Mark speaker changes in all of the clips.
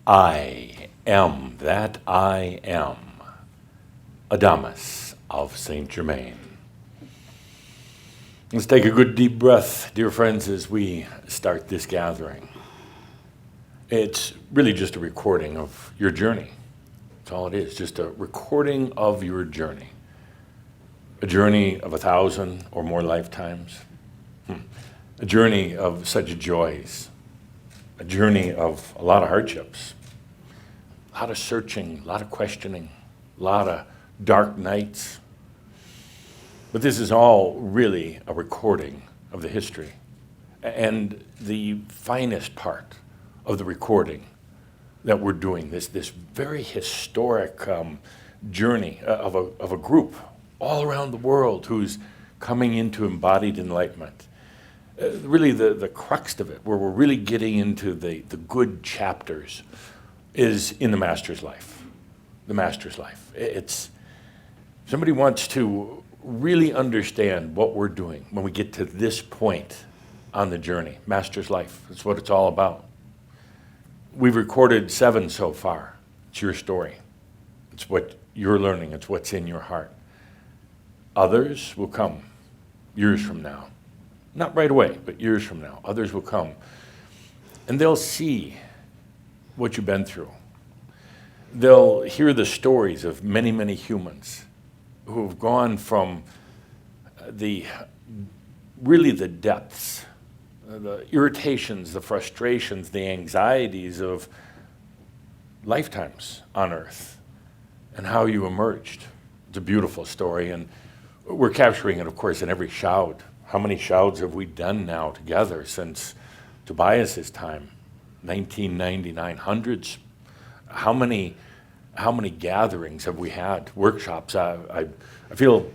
Speaker 1: I am that I am, Адамус of Sent-Жерmen. Let's take a good deep breath, dear friends, as we start this gathering. It's really just a recording of your journey. That's all it is, just a recording of your journey. A journey of 1,000 or more lifetimes. A journey of such joys. A journey of a lot of hardships. A lot of searching, a lot of questioning, a lot of dark nights. But this is all really a recording of the history. And the finest part of the recording that we're doing, this very historic journey of a group all around the world who's coming into embodied enlightenment. Really the crux of it, where we're really getting into the good chapters, is in the Master's life. The Master's life. It's somebody wants to really understand what we're doing when we get to this point on the journey. Master's life. That's what it's all about. We've recorded 7 so far. It's your story. It's what you're learning. It's what's in your heart. Others will come years from now. Not right away, but years from now. Others will come. And they'll see what you've been through. They'll hear the stories of many, many humans who have gone from really the depths, the irritations, the frustrations, the anxieties of lifetimes on Earth, and how you emerged. It's a beautiful story, and we're capturing it, of course, in every Shroud. How many Shrouds have we done now together since Tobias's time? 1999, hundreds. How many gatherings have we had? Workshops. I feel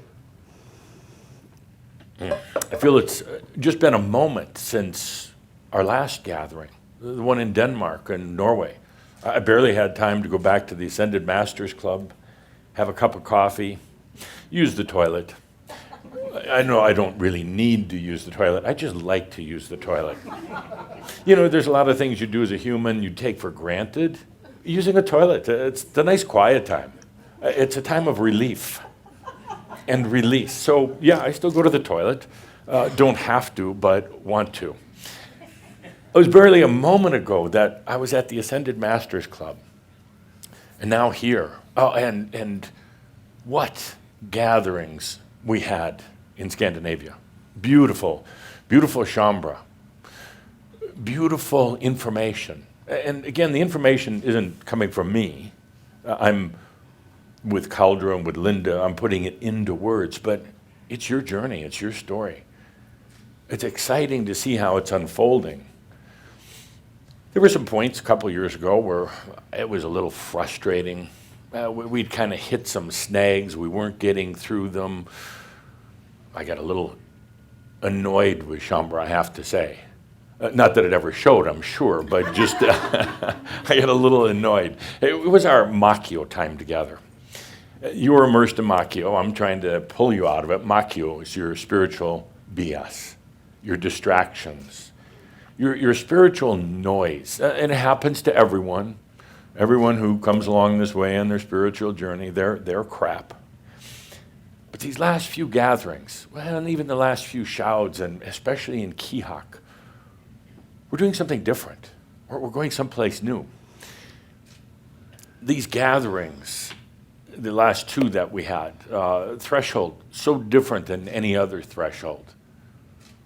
Speaker 1: it's just been a moment since our last gathering, the one in Denmark and Norway. I barely had time to go back to the Ascended Masters Club, have a cup of coffee, use the toilet. I know I don't really need to use the toilet. I just like to use the toilet. You know, there's a lot of things you do as a human you take for granted. Using a toilet, it's the nice quiet time. It's a time of relief and release. So yeah, I still go to the toilet. Don't have to, but want to. It was barely a moment ago that I was at the Ascended Masters Club. And now here. Oh, and what gatherings we had in Scandinavia. Beautiful, beautiful Shambra. Beautiful information. And again, the information isn't coming from me. I'm with Caldra and with Linda, I'm putting it into words, but it's your journey, it's your story. It's exciting to see how it's unfolding. There were some points a couple years ago where it was a little frustrating. We'd kind of hit some snags, we weren't getting through them. I got a little annoyed with Shambra, I have to say. Not that it ever showed, I'm sure, but just I got a little annoyed. It was our Makyo time together. You were immersed in Makyo. I'm trying to pull you out of it. Makyo is your spiritual BS, your distractions, your spiritual noise. And it happens to everyone. Everyone who comes along this way on their spiritual journey, they're crap. But these last few gatherings, well, and even the last few Shrouds, and especially in Kihak, we're doing something different. We're going someplace new. These gatherings, the last 2 that we had, threshold, so different than any other threshold.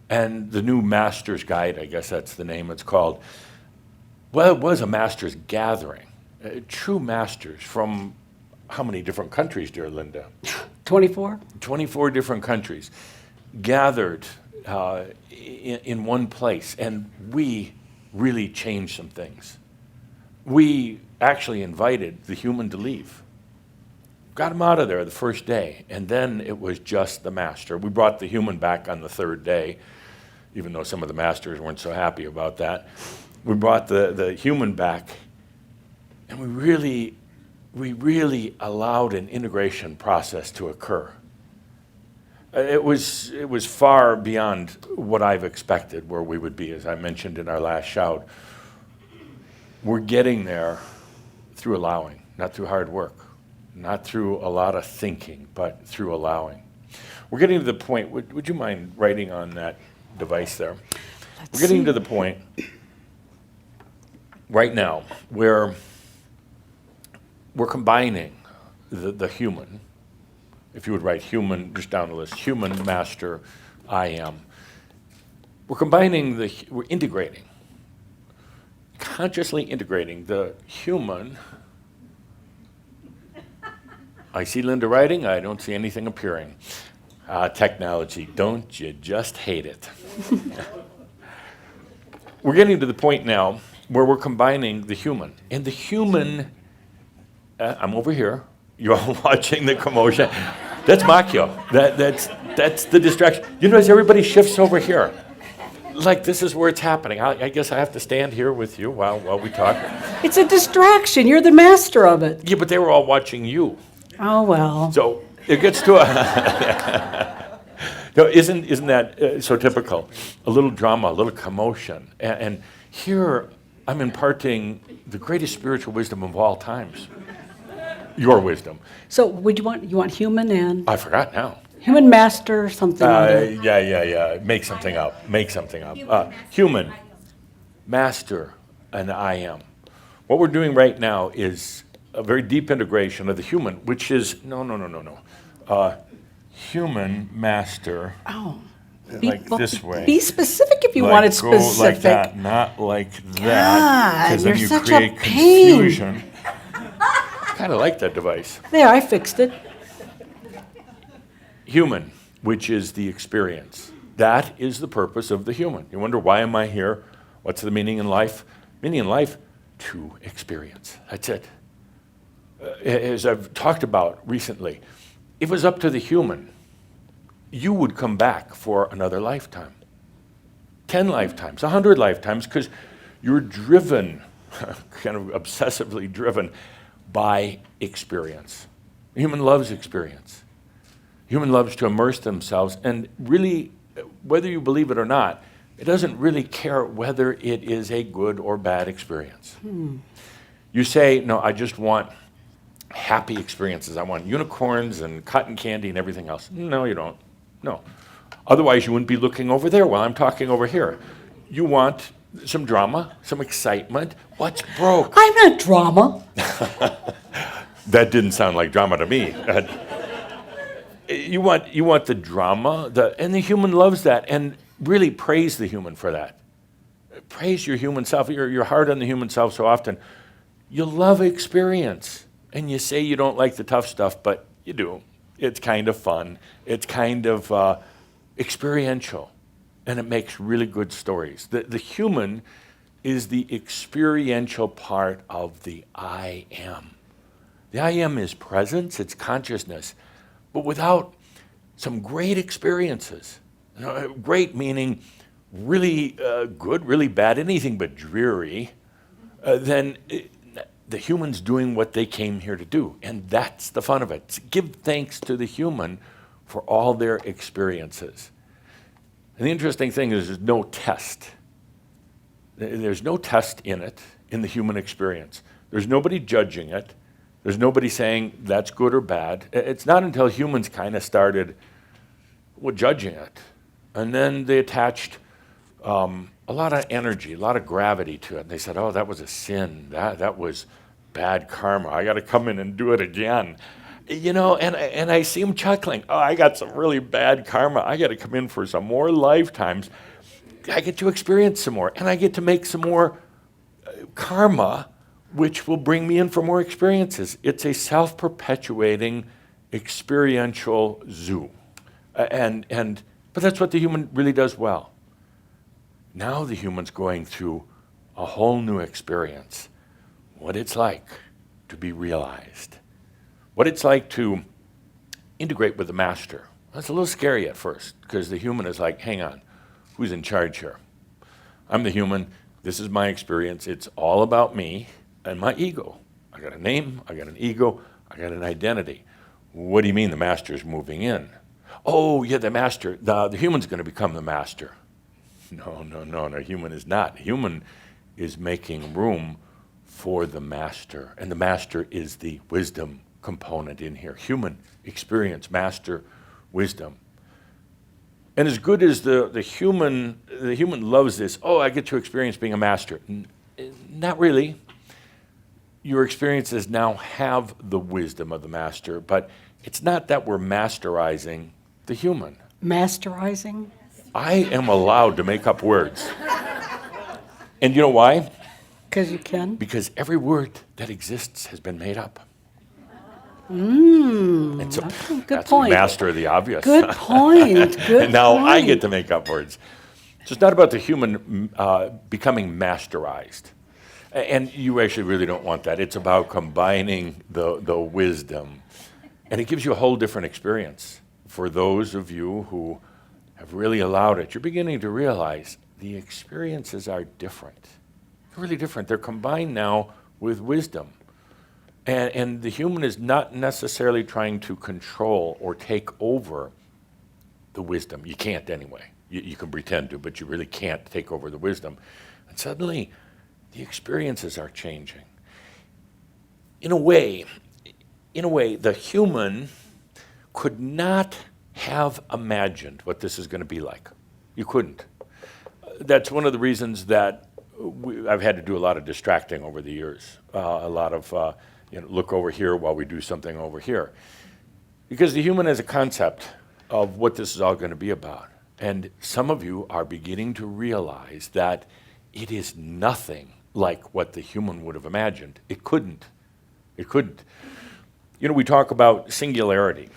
Speaker 1: And the new Master's Guide, I guess that's the name it's called. Well, it was a Master's Gathering. True Masters from how many different countries, dear Linda?
Speaker 2: 24.
Speaker 1: 24 different countries gathered in one place, and we really changed some things. We actually invited the human to leave. Got him out of there the first day, and then it was just the master. We brought the human back on the 3rd day, even though some of the masters weren't so happy about that. We brought the human back, and we really allowed an integration process to occur. It was far beyond what I've expected where we would be, as I mentioned in our last shout. We're getting there through allowing, not through hard work, not through a lot of thinking, but through allowing. We're getting to the point, would you mind writing on that device there? We're getting to the point right now where we're combining the human, if you would write human, just down the list, human, master, I am. We're combining, we're integrating, consciously integrating the human. I see Linda writing, I don't see anything appearing. Technology, don't you just hate it? We're getting to the point now where we're combining the human. And the human, I'm over here, you're all watching the commotion. That's Macchio, that's the distraction. You notice everybody shifts over here. Like this is where it's happening. I guess I have to stand here with you while we talk.
Speaker 2: It's a distraction, you're the master of it.
Speaker 1: Yeah, but they were all watching you.
Speaker 2: Oh, well.
Speaker 1: So it gets to a, no, isn't that so typical? A little drama, a little commotion. And here I'm imparting the greatest spiritual wisdom of all times. Your wisdom.
Speaker 2: So would you want human and?
Speaker 1: I forgot now.
Speaker 2: Human master, something like that.
Speaker 1: Yeah. Make something up. Human, master, and I am. What we're doing right now is a very deep integration of the human, which is, no. Human, master,
Speaker 2: Oh.
Speaker 1: this way.
Speaker 2: Be specific if you want it
Speaker 1: Go like
Speaker 2: specific.
Speaker 1: that, not like that.
Speaker 2: God,
Speaker 1: Because then
Speaker 2: you're
Speaker 1: you
Speaker 2: such
Speaker 1: create
Speaker 2: a pain.
Speaker 1: confusion. Kind of like that device.
Speaker 2: There, I fixed it.
Speaker 1: Human, which is the experience. That is the purpose of the human. You wonder, why am I here? What's the meaning in life? Meaning in life, to experience. That's it. As I've talked about recently, if it was up to the human, you would come back for another lifetime. 10 lifetimes, 100 lifetimes, because you're driven, kind of obsessively driven by experience. Human loves experience. Human loves to immerse themselves, and really, whether you believe it or not, it doesn't really care whether it is a good or bad experience. You say, no, I just want happy experiences. I want unicorns and cotton candy and everything else. No, you don't. No. Otherwise, you wouldn't be looking over there while I'm talking over here. You want some drama, some excitement. What's broke?
Speaker 2: I'm not drama.
Speaker 1: That didn't sound like drama to me. You want the drama, and the human loves that, and really praise the human for that. Praise your human self. You're hard on the human self so often. You love experience, and you say you don't like the tough stuff, but you do. It's kind of fun. It's kind of experiential, and it makes really good stories. The human is the experiential part of the I am. The I am is presence, it's consciousness, but without some great experiences. Great meaning really good, really bad, anything but dreary, then the human's doing what they came here to do. And that's the fun of it. To give thanks to the human for all their experiences. And the interesting thing is there's no test. There's no test in it, in the human experience. There's nobody judging it. There's nobody saying that's good or bad. It's not until humans kind of started judging it. And then they attached a lot of energy, a lot of gravity to it. And they said, oh, that was a sin. That was bad karma. I got to come in and do it again. And I see them chuckling. Oh, I got some really bad karma. I got to come in for some more lifetimes. I get to experience some more. And I get to make some more karma, which will bring me in for more experiences. It's a self-perpetuating experiential zoo. But that's what the human really does well. Now the human's going through a whole new experience. What it's like to be realized. What it's like to integrate with the master. That's a little scary at first, because the human is like, hang on, who's in charge here? I'm the human, this is my experience, it's all about me and my ego. I got a name, I got an ego, I got an identity. What do you mean the master's moving in? Oh, yeah, the master, the human's going to become the master. No, human is not. Human is making room for the master. And the master is the wisdom component in here. Human experience, master, wisdom. And as good as the human loves this, oh, I get to experience being a master. Not really. Your experiences now have the wisdom of the master, but it's not that we're masterizing the human.
Speaker 2: Masterizing?
Speaker 1: I am allowed to make up words. And you know why?
Speaker 2: Because you can.
Speaker 1: Because every word that exists has been made up. And so,
Speaker 2: Good
Speaker 1: that's
Speaker 2: point.
Speaker 1: master of the obvious.
Speaker 2: Good point. Good
Speaker 1: And now I
Speaker 2: point.
Speaker 1: get to make up words. So it's not about the human becoming masterized. And you actually really don't want that. It's about combining the wisdom. And it gives you a whole different experience. For those of you who have really allowed it, you're beginning to realize the experiences are different. They're really different. They're combined now with wisdom. And the human is not necessarily trying to control or take over the wisdom. You can't anyway. You can pretend to, but you really can't take over the wisdom. And suddenly, the experiences are changing. In a way, the human could not have imagined what this is going to be like. You couldn't. That's one of the reasons that I've had to do a lot of distracting over the years. A lot of look over here while we do something over here. Because the human has a concept of what this is all going to be about. And some of you are beginning to realize that it is nothing like what the human would have imagined. It couldn't. It couldn't. You know, we talk about singularity.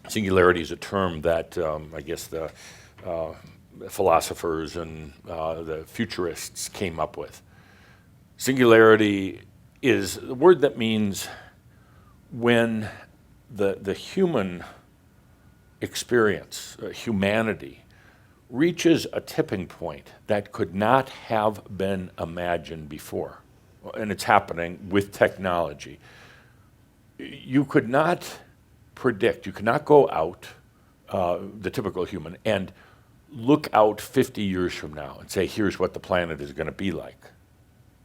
Speaker 1: Singularity is a term that I guess the philosophers and the futurists came up with. Singularity is a word that means when the human experience, humanity, reaches a tipping point that could not have been imagined before. And it's happening with technology. You could not predict, you could not go out, the typical human, and look out 50 years from now and say, here's what the planet is going to be like.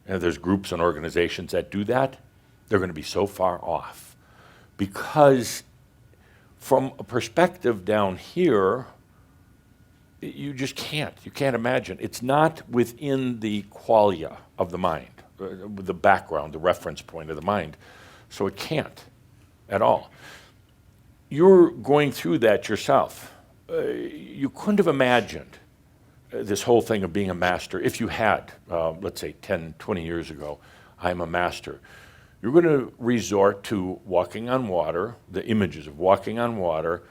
Speaker 1: And there's groups and organizations that do that. They're going to be so far off. Because from a perspective down here, you just can't. You can't imagine. It's not within the qualia of the mind, the background, the reference point of the mind. So it can't at all. You're going through that yourself. You couldn't have imagined this whole thing of being a master if you had, let's say 10, 20 years ago, I'm a master. You're going to resort to walking on water, the images of walking on water,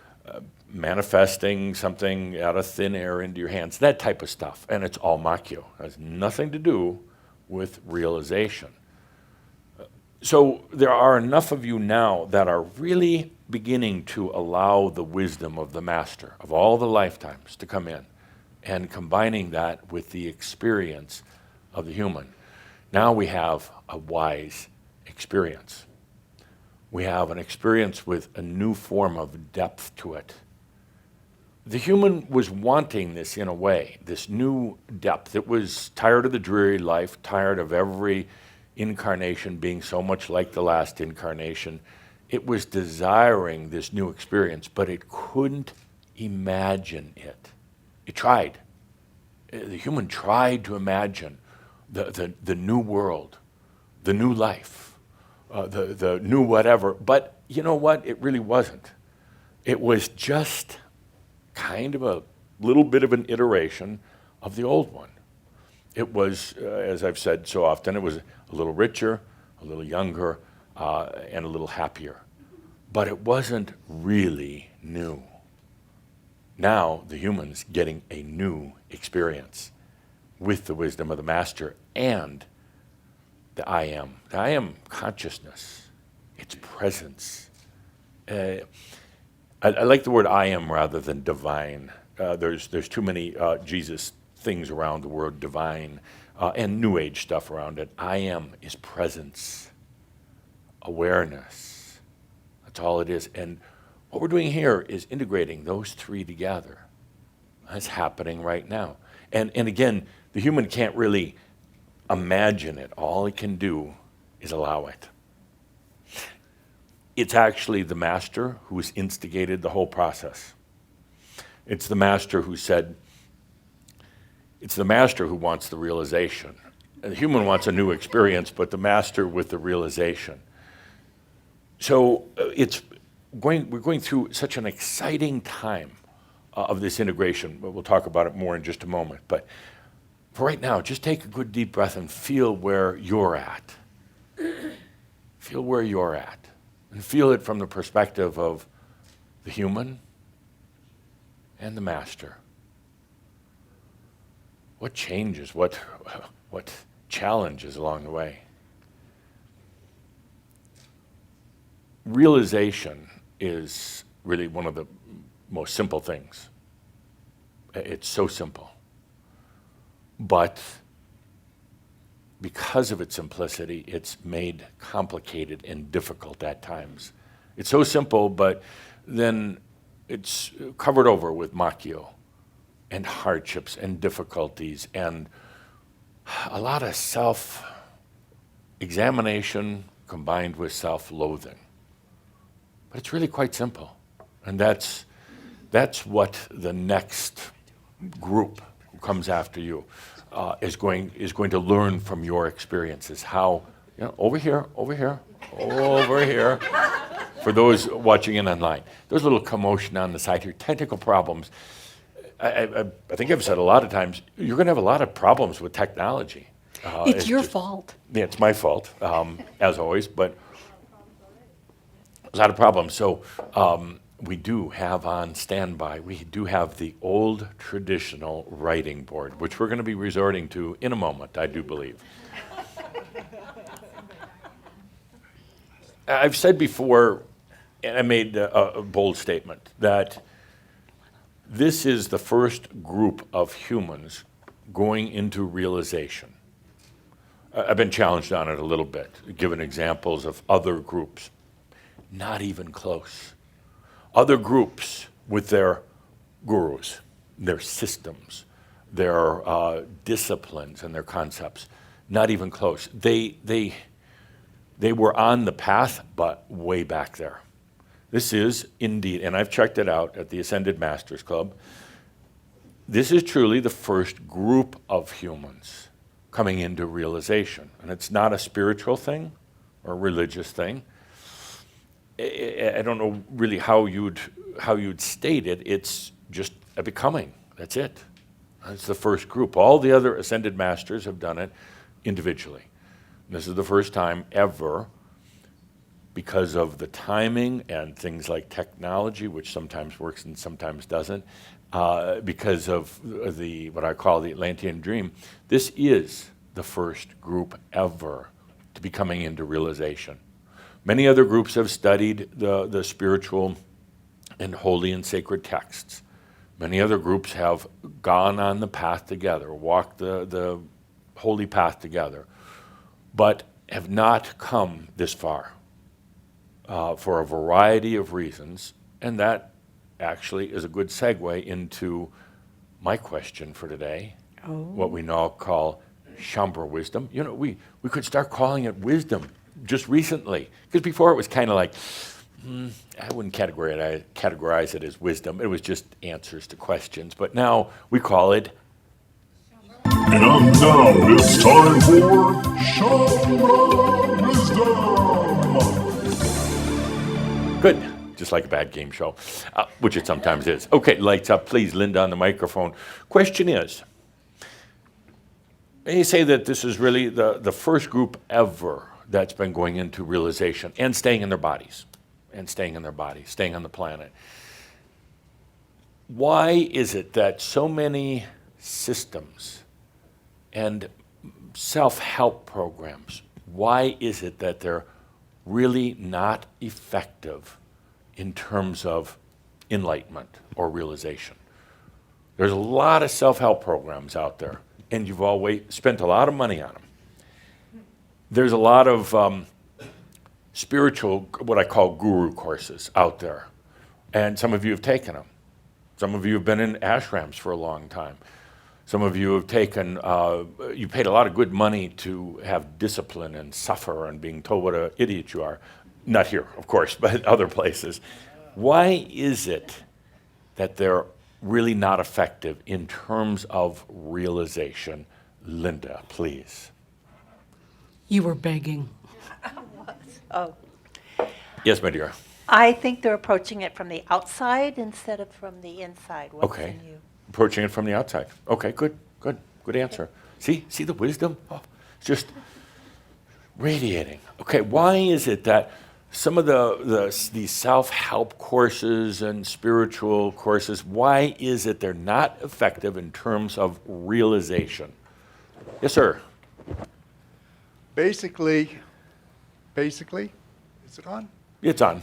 Speaker 1: manifesting something out of thin air into your hands, that type of stuff. And it's all makyo. It has nothing to do with realization. So there are enough of you now that are really beginning to allow the wisdom of the master of all the lifetimes to come in and combining that with the experience of the human. Now we have a wise experience. We have an experience with a new form of depth to it. The human was wanting this in a way, this new depth. It was tired of the dreary life, tired of every incarnation being so much like the last incarnation. It was desiring this new experience, but it couldn't imagine it. It tried. The human tried to imagine the new world, the new life, the new whatever. But you know what? It really wasn't. It was just kind of a little bit of an iteration of the old one. It was, as I've said so often, it was a little richer, a little younger, and a little happier. But it wasn't really new. Now the human's getting a new experience with the wisdom of the master and the I am. The I am consciousness, its presence. I like the word I am rather than divine. There's too many Jesus things around the word divine and New Age stuff around it. I am is presence, awareness. That's all it is. And what we're doing here is integrating those three together. That's happening right now. And again, the human can't really imagine it. All it can do is allow it. It's actually the master who has instigated the whole process. It's the master who said, it's the master who wants the realization. The human wants a new experience, but the master with the realization. So we're going through such an exciting time of this integration. We'll talk about it more in just a moment. But for right now, just take a good deep breath and feel where you're at. Feel where you're at. And feel it from the perspective of the human and the master. What changes, what challenges along the way? Realization is really one of the most simple things. It's so simple. But because of its simplicity, it's made complicated and difficult at times. It's so simple, but then it's covered over with macchio and hardships and difficulties and a lot of self-examination combined with self-loathing. But it's really quite simple. And that's what the next group who comes after you is going to learn from your experiences. How, over here, for those watching in online. There's a little commotion on the side here, technical problems. I think I've said a lot of times, you're going to have a lot of problems with technology.
Speaker 2: It's your fault.
Speaker 1: Yeah, it's my fault, as always, but a lot of problems. So we do have on standby, we do have the old traditional writing board, which we're going to be resorting to in a moment, I do believe. I've said before, and I made a bold statement, that this is the first group of humans going into realization. I've been challenged on it a little bit, given examples of other groups. Not even close. Other groups with their gurus, their systems, their disciplines and their concepts, not even close. They were on the path, but way back there. This is indeed, and I've checked it out at the Ascended Masters Club, this is truly the first group of humans coming into realization. And it's not a spiritual thing or a religious thing. I don't know really how you'd state it. It's just a becoming. That's it. That's the first group. All the other Ascended Masters have done it individually. And this is the first time ever, because of the timing and things like technology, which sometimes works and sometimes doesn't, because of what I call the Atlantean dream, this is the first group ever to be coming into realization. Many other groups have studied the spiritual and holy and sacred texts. Many other groups have gone on the path together, walked the holy path together, but have not come this far for a variety of reasons. And that actually is a good segue into my question for today, what we now call Shambra wisdom. We could start calling it wisdom just recently, because before it was kind of like, I wouldn't categorize it as wisdom. It was just answers to questions. But now we call it.
Speaker 3: And now it's time for Shambra Wisdom.
Speaker 1: Good, just like a bad game show, which it sometimes is. Okay, lights up, please, Linda on the microphone. Question is, you say that this is really the first group ever that's been going into realization and staying in their bodies, staying on the planet. Why is it that so many systems and self-help programs, why is it that they're really not effective in terms of enlightenment or realization? There's a lot of self-help programs out there, and you've always spent a lot of money on them. There's a lot of spiritual, what I call guru courses out there. And some of you have taken them. Some of you have been in ashrams for a long time. Some of you have taken, you paid a lot of good money to have discipline and suffer and being told what an idiot you are. Not here, of course, but other places. Why is it that they're really not effective in terms of realization? Linda, please.
Speaker 2: You were begging.
Speaker 4: Oh,
Speaker 1: Yes, my dear.
Speaker 4: I think they're approaching it from the outside instead of from the inside. What's
Speaker 1: Okay.
Speaker 4: in you?
Speaker 1: Approaching it from the outside. Okay, good answer. See the wisdom? Oh, it's just radiating. Okay, why is it that some of these self-help courses and spiritual courses, why is it they're not effective in terms of realization? Yes, sir.
Speaker 5: Basically, is it on?
Speaker 1: It's on.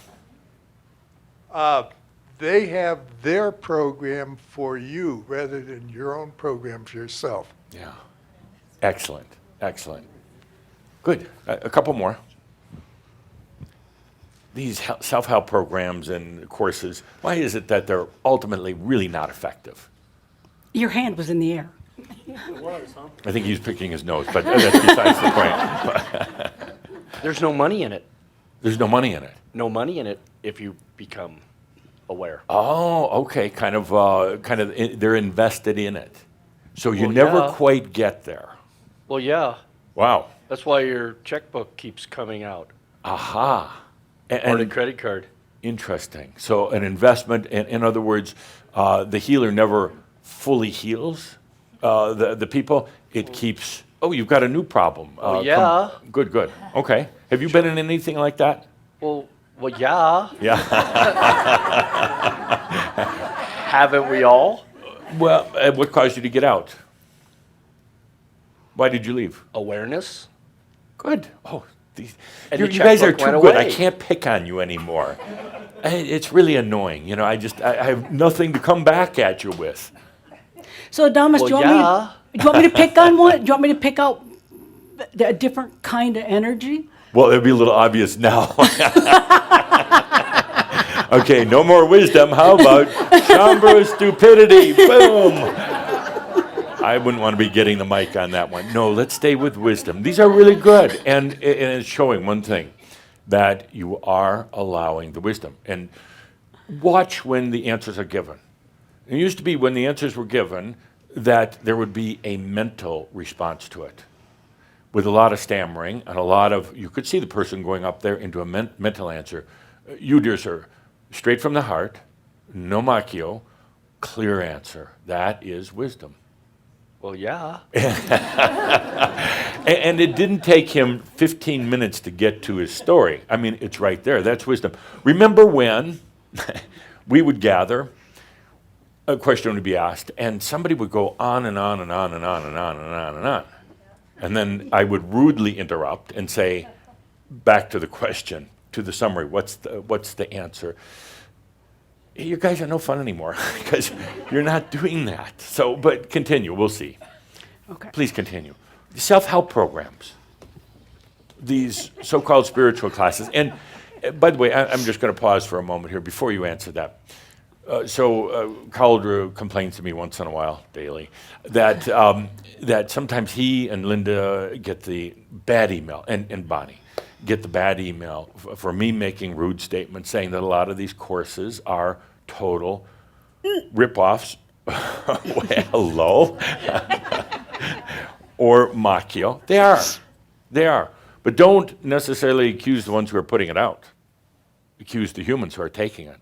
Speaker 5: They have their program for you rather than your own program for yourself.
Speaker 1: Yeah. Excellent. Good. A couple more. These self-help programs and courses, why is it that they're ultimately really not effective?
Speaker 2: Your hand was in the air.
Speaker 1: I think he's picking his nose, but that's besides the point.
Speaker 6: There's no money in it.
Speaker 1: There's no money in it.
Speaker 6: No money in it if you become aware.
Speaker 1: Oh, okay. Kind of. They're invested in it, so you
Speaker 6: Well,
Speaker 1: never
Speaker 6: yeah.
Speaker 1: quite get there.
Speaker 6: Well, yeah.
Speaker 1: Wow.
Speaker 6: That's why your checkbook keeps coming out.
Speaker 1: Aha.
Speaker 6: Or the credit card.
Speaker 1: Interesting. So an investment. In other words, the healer never fully heals the people. It keeps. Oh, you've got a new problem.
Speaker 6: Yeah.
Speaker 1: Good. Okay. Have you been in anything like that?
Speaker 6: Well, yeah.
Speaker 1: Yeah.
Speaker 6: Haven't we all?
Speaker 1: Well, what caused you to get out? Why did you leave?
Speaker 6: Awareness.
Speaker 1: Good. Oh, these,
Speaker 6: And
Speaker 1: you
Speaker 6: the
Speaker 1: guys are too
Speaker 6: checkbook
Speaker 1: good.
Speaker 6: went
Speaker 1: I
Speaker 6: away.
Speaker 1: can't pick on you anymore. It's really annoying. I have nothing to come back at you with.
Speaker 2: So, Adamus,
Speaker 6: Well,
Speaker 2: do you want me to pick on one? Do you want me to pick out a different kind of energy?
Speaker 1: Well, it'd be a little obvious now. Okay, no more wisdom. How about somber stupidity? Boom. I wouldn't want to be getting the mic on that one. No, let's stay with wisdom. These are really good, and it's showing one thing, that you are allowing the wisdom. And watch when the answers are given. It used to be when the answers were given that there would be a mental response to it, with a lot of stammering and a lot of, you could see the person going up there into a mental answer. You, dear sir, straight from the heart, no macchio, clear answer. That is wisdom.
Speaker 6: Well, yeah.
Speaker 1: And it didn't take him 15 minutes to get to his story. I mean, it's right there. That's wisdom. Remember when we would gather, a question would be asked, and somebody would go on and on and on and on and on and on and on. And then I would rudely interrupt and say, back to the question, to the summary, what's the answer? You guys are no fun anymore because you're not doing that. So, but continue, we'll see.
Speaker 2: Okay.
Speaker 1: Please continue. Self-help programs, these so-called spiritual classes. And by the way, I'm just going to pause for a moment here before you answer that. Cauldre complains to me once in a while, daily, that that sometimes he and Linda get the bad email, and Bonnie get the bad email for me making rude statements saying that a lot of these courses are total rip-offs. Hello? Or macchio. They are. But don't necessarily accuse the ones who are putting it out. Accuse the humans who are taking it.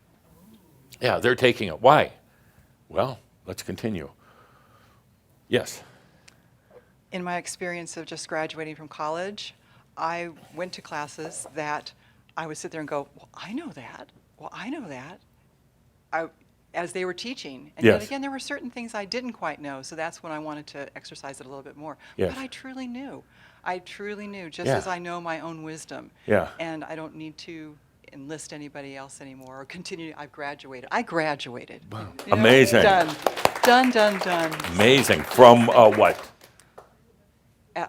Speaker 1: Yeah, they're taking it. Why? Well, let's continue. Yes.
Speaker 7: In my experience of just graduating from college, I went to classes that I would sit there and go, well, I know that. Well, I know that. As they were teaching. And
Speaker 1: Yes.
Speaker 7: yet again, there were certain things I didn't quite know, so that's when I wanted to exercise it a little bit more.
Speaker 1: Yes.
Speaker 7: But I truly knew. Just
Speaker 1: Yeah.
Speaker 7: as I know my own wisdom.
Speaker 1: Yeah.
Speaker 7: And I don't need to enlist anybody else anymore or continue. I graduated.
Speaker 1: Wow.
Speaker 7: You know,
Speaker 1: Amazing.
Speaker 7: Done.
Speaker 1: Amazing. From what?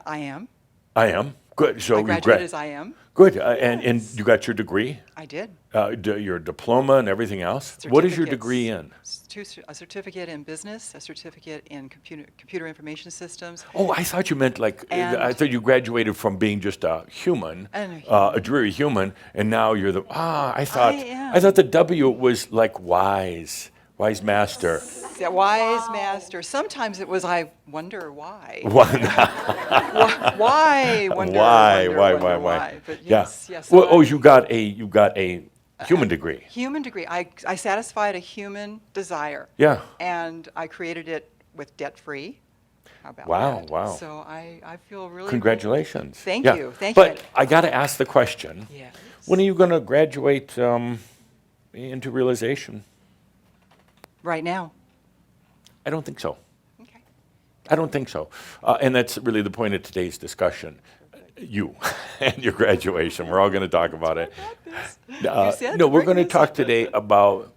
Speaker 7: I am.
Speaker 1: I am. Good. So
Speaker 7: I
Speaker 1: you
Speaker 7: graduated as I am.
Speaker 1: Good. And you got your degree,
Speaker 7: I did.
Speaker 1: your diploma, and everything else. What is your degree in?
Speaker 7: A certificate in business, a certificate in computer information systems.
Speaker 1: Oh, I thought you meant like,
Speaker 7: And-
Speaker 1: I thought you graduated from being just a human, a dreary human, and now you're the, I thought the W was like wise master.
Speaker 7: Yeah, wise master. Sometimes it was, I wonder why.
Speaker 1: Why?
Speaker 7: Why?
Speaker 1: Why?
Speaker 7: But
Speaker 1: Yeah.
Speaker 7: yes.
Speaker 1: Well, you got a human degree.
Speaker 7: Human degree. I satisfied a human desire.
Speaker 1: Yeah.
Speaker 7: And I created it with debt-free. How about
Speaker 1: Wow,
Speaker 7: that?
Speaker 1: wow.
Speaker 7: So I feel really
Speaker 1: Congratulations.
Speaker 7: Thank
Speaker 1: Yeah.
Speaker 7: you. Thank
Speaker 1: but
Speaker 7: you.
Speaker 1: I got to ask the question.
Speaker 7: Yes.
Speaker 1: When are you going to graduate into realization?
Speaker 7: Right now.
Speaker 1: I don't think so.
Speaker 7: Okay.
Speaker 1: I don't think so. And that's really the point of today's discussion. You and your graduation. We're all going to talk about it.
Speaker 7: said
Speaker 1: No,
Speaker 7: to
Speaker 1: we're
Speaker 7: bring
Speaker 1: going to
Speaker 7: this
Speaker 1: talk
Speaker 7: up.
Speaker 1: today about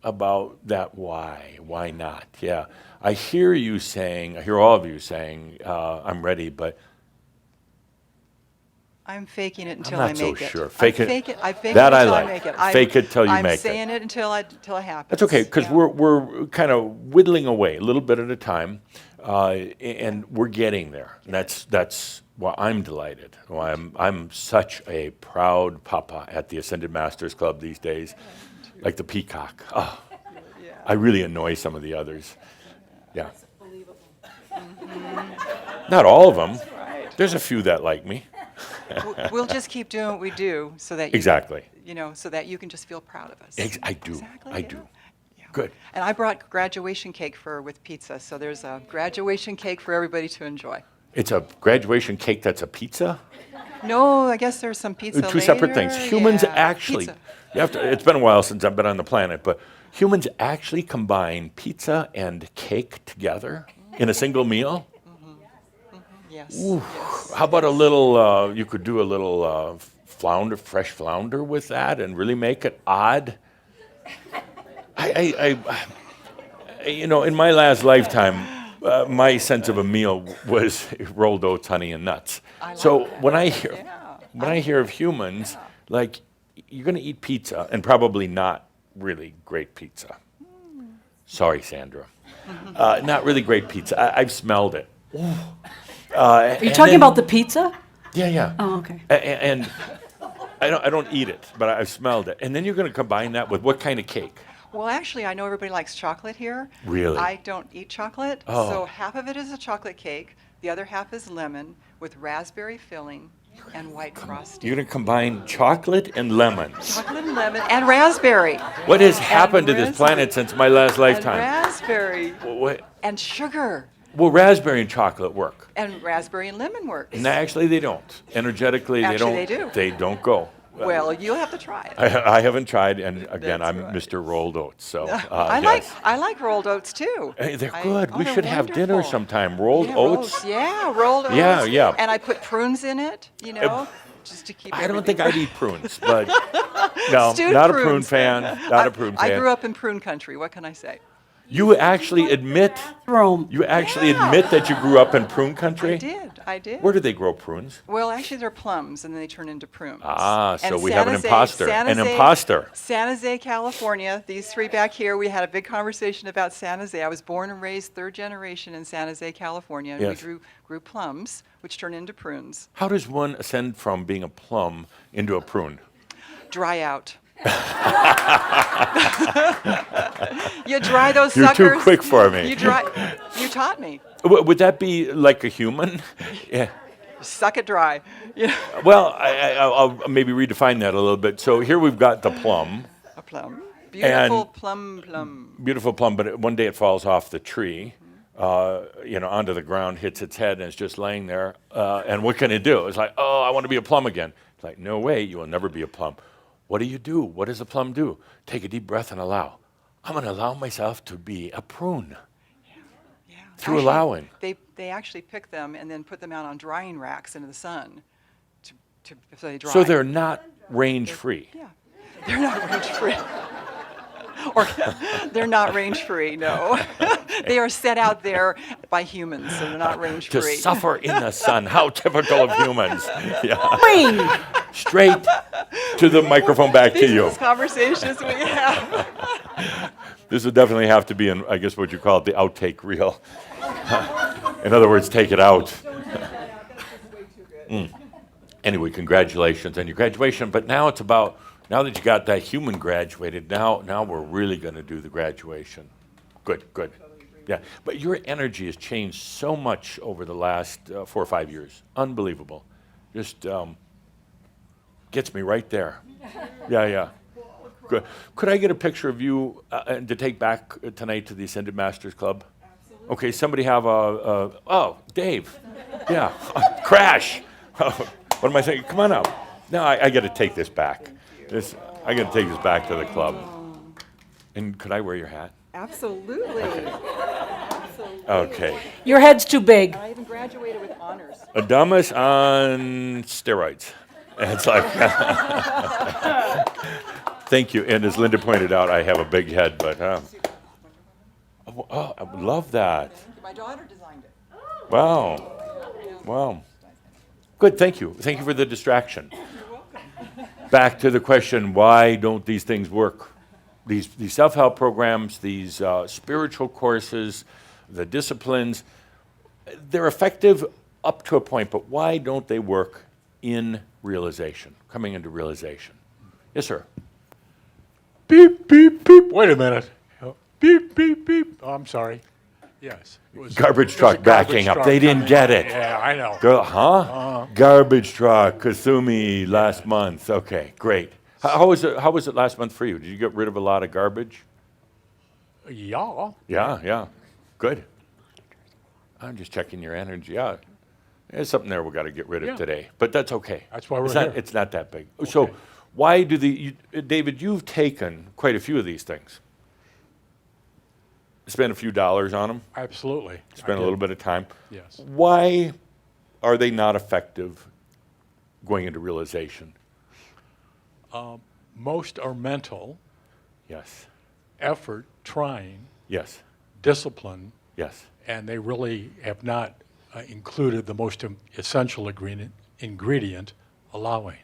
Speaker 1: that why. Why not? Yeah. I hear all of you saying, I'm ready, but
Speaker 7: I'm faking it until
Speaker 1: not
Speaker 7: I
Speaker 1: so
Speaker 7: make it.
Speaker 1: sure.
Speaker 7: I
Speaker 1: Fake it-
Speaker 7: fake it
Speaker 1: that I
Speaker 7: until
Speaker 1: like.
Speaker 7: I make it.
Speaker 1: Fake it till you make it.
Speaker 7: I'm saying it until it happens.
Speaker 1: that's okay, because
Speaker 7: Yeah.
Speaker 1: we're kind of whittling away a little bit at a time, and we're getting there. And that's why I'm delighted. Why I'm such a proud papa at the Ascended Masters Club these days, like the peacock. Oh, I really annoy some of the others. Yeah. Not all of them. There's a few that like me.
Speaker 7: We'll just keep doing what we do so that you,
Speaker 1: Exactly.
Speaker 7: so that you can just feel proud of us.
Speaker 1: I do.
Speaker 7: Exactly,
Speaker 1: I
Speaker 7: yeah.
Speaker 1: do.
Speaker 7: Yeah.
Speaker 1: Good.
Speaker 7: And I brought graduation cake with pizza, so there's a graduation cake for everybody to enjoy.
Speaker 1: It's a graduation cake that's a pizza?
Speaker 7: No, I guess there's some pizza
Speaker 1: Two separate
Speaker 7: later.
Speaker 1: things. Humans
Speaker 7: Yeah,
Speaker 1: actually,
Speaker 7: pizza.
Speaker 1: it's been a while since I've been on the planet, but humans actually combine pizza and cake together in a single meal?
Speaker 7: Yes.
Speaker 1: How about a little, you could do a little fresh flounder with that and really make it odd? In my last lifetime, my sense of a meal was rolled oats, honey, and nuts. So when I hear of humans, like, you're going to eat pizza, and probably not really great pizza. Sorry, Sandra. Not really great pizza. I've smelled it.
Speaker 2: Are you talking about the pizza?
Speaker 1: Yeah.
Speaker 2: Oh, okay.
Speaker 1: And I don't eat it, but I've smelled it. And then you're going to combine that with what kind of cake?
Speaker 7: Well, actually, I know everybody likes chocolate here.
Speaker 1: Really?
Speaker 7: I don't eat chocolate,
Speaker 1: Oh.
Speaker 7: so half of it is a chocolate cake, the other half is lemon with raspberry filling and white frosting.
Speaker 1: You're going to combine chocolate and lemon.
Speaker 7: Chocolate and lemon and raspberry.
Speaker 1: What has happened to this planet since my last lifetime?
Speaker 7: And raspberry
Speaker 1: What?
Speaker 7: and sugar.
Speaker 1: Well, raspberry and chocolate work.
Speaker 7: And raspberry and lemon works.
Speaker 1: No, actually, they don't. Energetically,
Speaker 7: Actually, they do.
Speaker 1: They don't go.
Speaker 7: Well, you'll have to try it.
Speaker 1: I haven't tried, and again,
Speaker 7: That's
Speaker 1: I'm
Speaker 7: right.
Speaker 1: Mr. Rolled Oats. So
Speaker 7: I
Speaker 1: yes.
Speaker 7: like rolled oats too.
Speaker 1: Hey, they're good. We
Speaker 7: they're
Speaker 1: should have dinner
Speaker 7: wonderful.
Speaker 1: sometime. Rolled
Speaker 7: Yeah,
Speaker 1: oats.
Speaker 7: rolled oats.
Speaker 1: Yeah.
Speaker 7: And I put prunes in it, just to keep.
Speaker 1: I don't
Speaker 7: everything
Speaker 1: think I'd eat prunes, but no,
Speaker 7: Stewed
Speaker 1: not a prune
Speaker 7: prunes.
Speaker 1: fan. Not a prune fan.
Speaker 7: I grew up in prune country. What can I say?
Speaker 1: You actually admit
Speaker 2: Rome.
Speaker 1: that you grew up in prune country?
Speaker 7: I did.
Speaker 1: Where do they grow prunes?
Speaker 7: Well, actually, they're plums, and then they turn into prunes.
Speaker 1: So
Speaker 7: And
Speaker 1: we have an
Speaker 7: San Jose-
Speaker 1: imposter.
Speaker 7: San
Speaker 1: An
Speaker 7: Jose-
Speaker 1: imposter.
Speaker 7: San Jose, California. These three back here, we had a big conversation about San Jose. I was born and raised third generation in San Jose, California. And
Speaker 1: Yes.
Speaker 7: we grew plums, which turn into prunes.
Speaker 1: How does one ascend from being a plum into a prune?
Speaker 7: Dry out. You dry those
Speaker 1: You're
Speaker 7: suckers.
Speaker 1: too quick for me.
Speaker 7: You taught me.
Speaker 1: Would that be like a human? Yeah.
Speaker 7: Suck it dry. Yeah.
Speaker 1: Well, I'll maybe redefine that a little bit. So here we've got the plum,
Speaker 7: A plum. Beautiful
Speaker 1: And-
Speaker 7: plum.
Speaker 1: beautiful plum, but one day it falls off the tree, onto the ground, hits its head, and it's just laying there. And what can it do? It's like, oh, I want to be a plum again. It's like, no way, you will never be a plum. What do? What does a plum do? Take a deep breath and allow. I'm going to allow myself to be a prune.
Speaker 7: Yeah.
Speaker 1: Through
Speaker 7: Actually,
Speaker 1: allowing.
Speaker 7: They actually pick them and then put them out on drying racks into the sun so they dry.
Speaker 1: So they're not range free.
Speaker 7: Yeah. They're not range free. Or they're not range-free, no. They are set out there by humans, so they're not range-free.
Speaker 1: To suffer in the sun. How typical of humans. Yeah.
Speaker 2: Wing!
Speaker 1: Straight to the microphone back to
Speaker 7: These are
Speaker 1: you.
Speaker 7: the conversations we have.
Speaker 1: This would definitely have to be in, I guess, what you call it, the outtake reel. In other words, take it out. Anyway, congratulations on your graduation. But now it's about, now that you got that human graduated, now we're really going to do the graduation. Good, good. Yeah, but your energy has changed so much over the last 4 or 5 years. Unbelievable. Just gets me right there. Yeah. Good. Could I get a picture of you and to take back tonight to the Ascended Masters Club? Absolutely. Okay, somebody have oh, Dave. Yeah, Crash. What am I saying? Come on up. No, I got to take this back. I got to take this back to the club. And could I wear your hat?
Speaker 7: Absolutely.
Speaker 1: Okay.
Speaker 2: Your head's too big.
Speaker 7: I even graduated with honors.
Speaker 1: Adamus on steroids. It's like, thank you. And as Linda pointed out, I have a big head, but I love that.
Speaker 7: My daughter designed it.
Speaker 1: Wow. Good, thank you. Thank you for the distraction. Back to the question, why don't these things work? These self-help programs, these spiritual courses, the disciplines, they're effective up to a point, but why don't they work in realization, coming into realization? Yes, sir.
Speaker 8: Beep, beep, beep. Wait a minute. Beep, beep, beep. Oh, I'm sorry. Yes. It was
Speaker 1: Garbage
Speaker 8: it was
Speaker 1: truck
Speaker 8: a garbage
Speaker 1: backing up.
Speaker 8: truck
Speaker 1: They didn't
Speaker 8: coming
Speaker 1: get
Speaker 8: in.
Speaker 1: it.
Speaker 8: Yeah, I know.
Speaker 1: Garbage truck, Kasumi, last month. Okay, great. How was it last month for you? Did you get rid of a lot of garbage?
Speaker 8: Yeah.
Speaker 1: Yeah. Good. I'm just checking your energy out. There's something there we got to get rid of
Speaker 8: Yeah.
Speaker 1: today, but that's okay.
Speaker 8: That's why we're
Speaker 1: it's not,
Speaker 8: here.
Speaker 1: It's not that big. So why do David, you've taken quite a few of these things. Spent a few dollars on them.
Speaker 8: Absolutely.
Speaker 1: Spent a little bit of time.
Speaker 8: Yes.
Speaker 1: Why are they not effective going into realization?
Speaker 8: Most are mental,
Speaker 1: Yes.
Speaker 8: effort, trying,
Speaker 1: Yes.
Speaker 8: discipline,
Speaker 1: Yes.
Speaker 8: and they really have not included the most essential ingredient, allowing.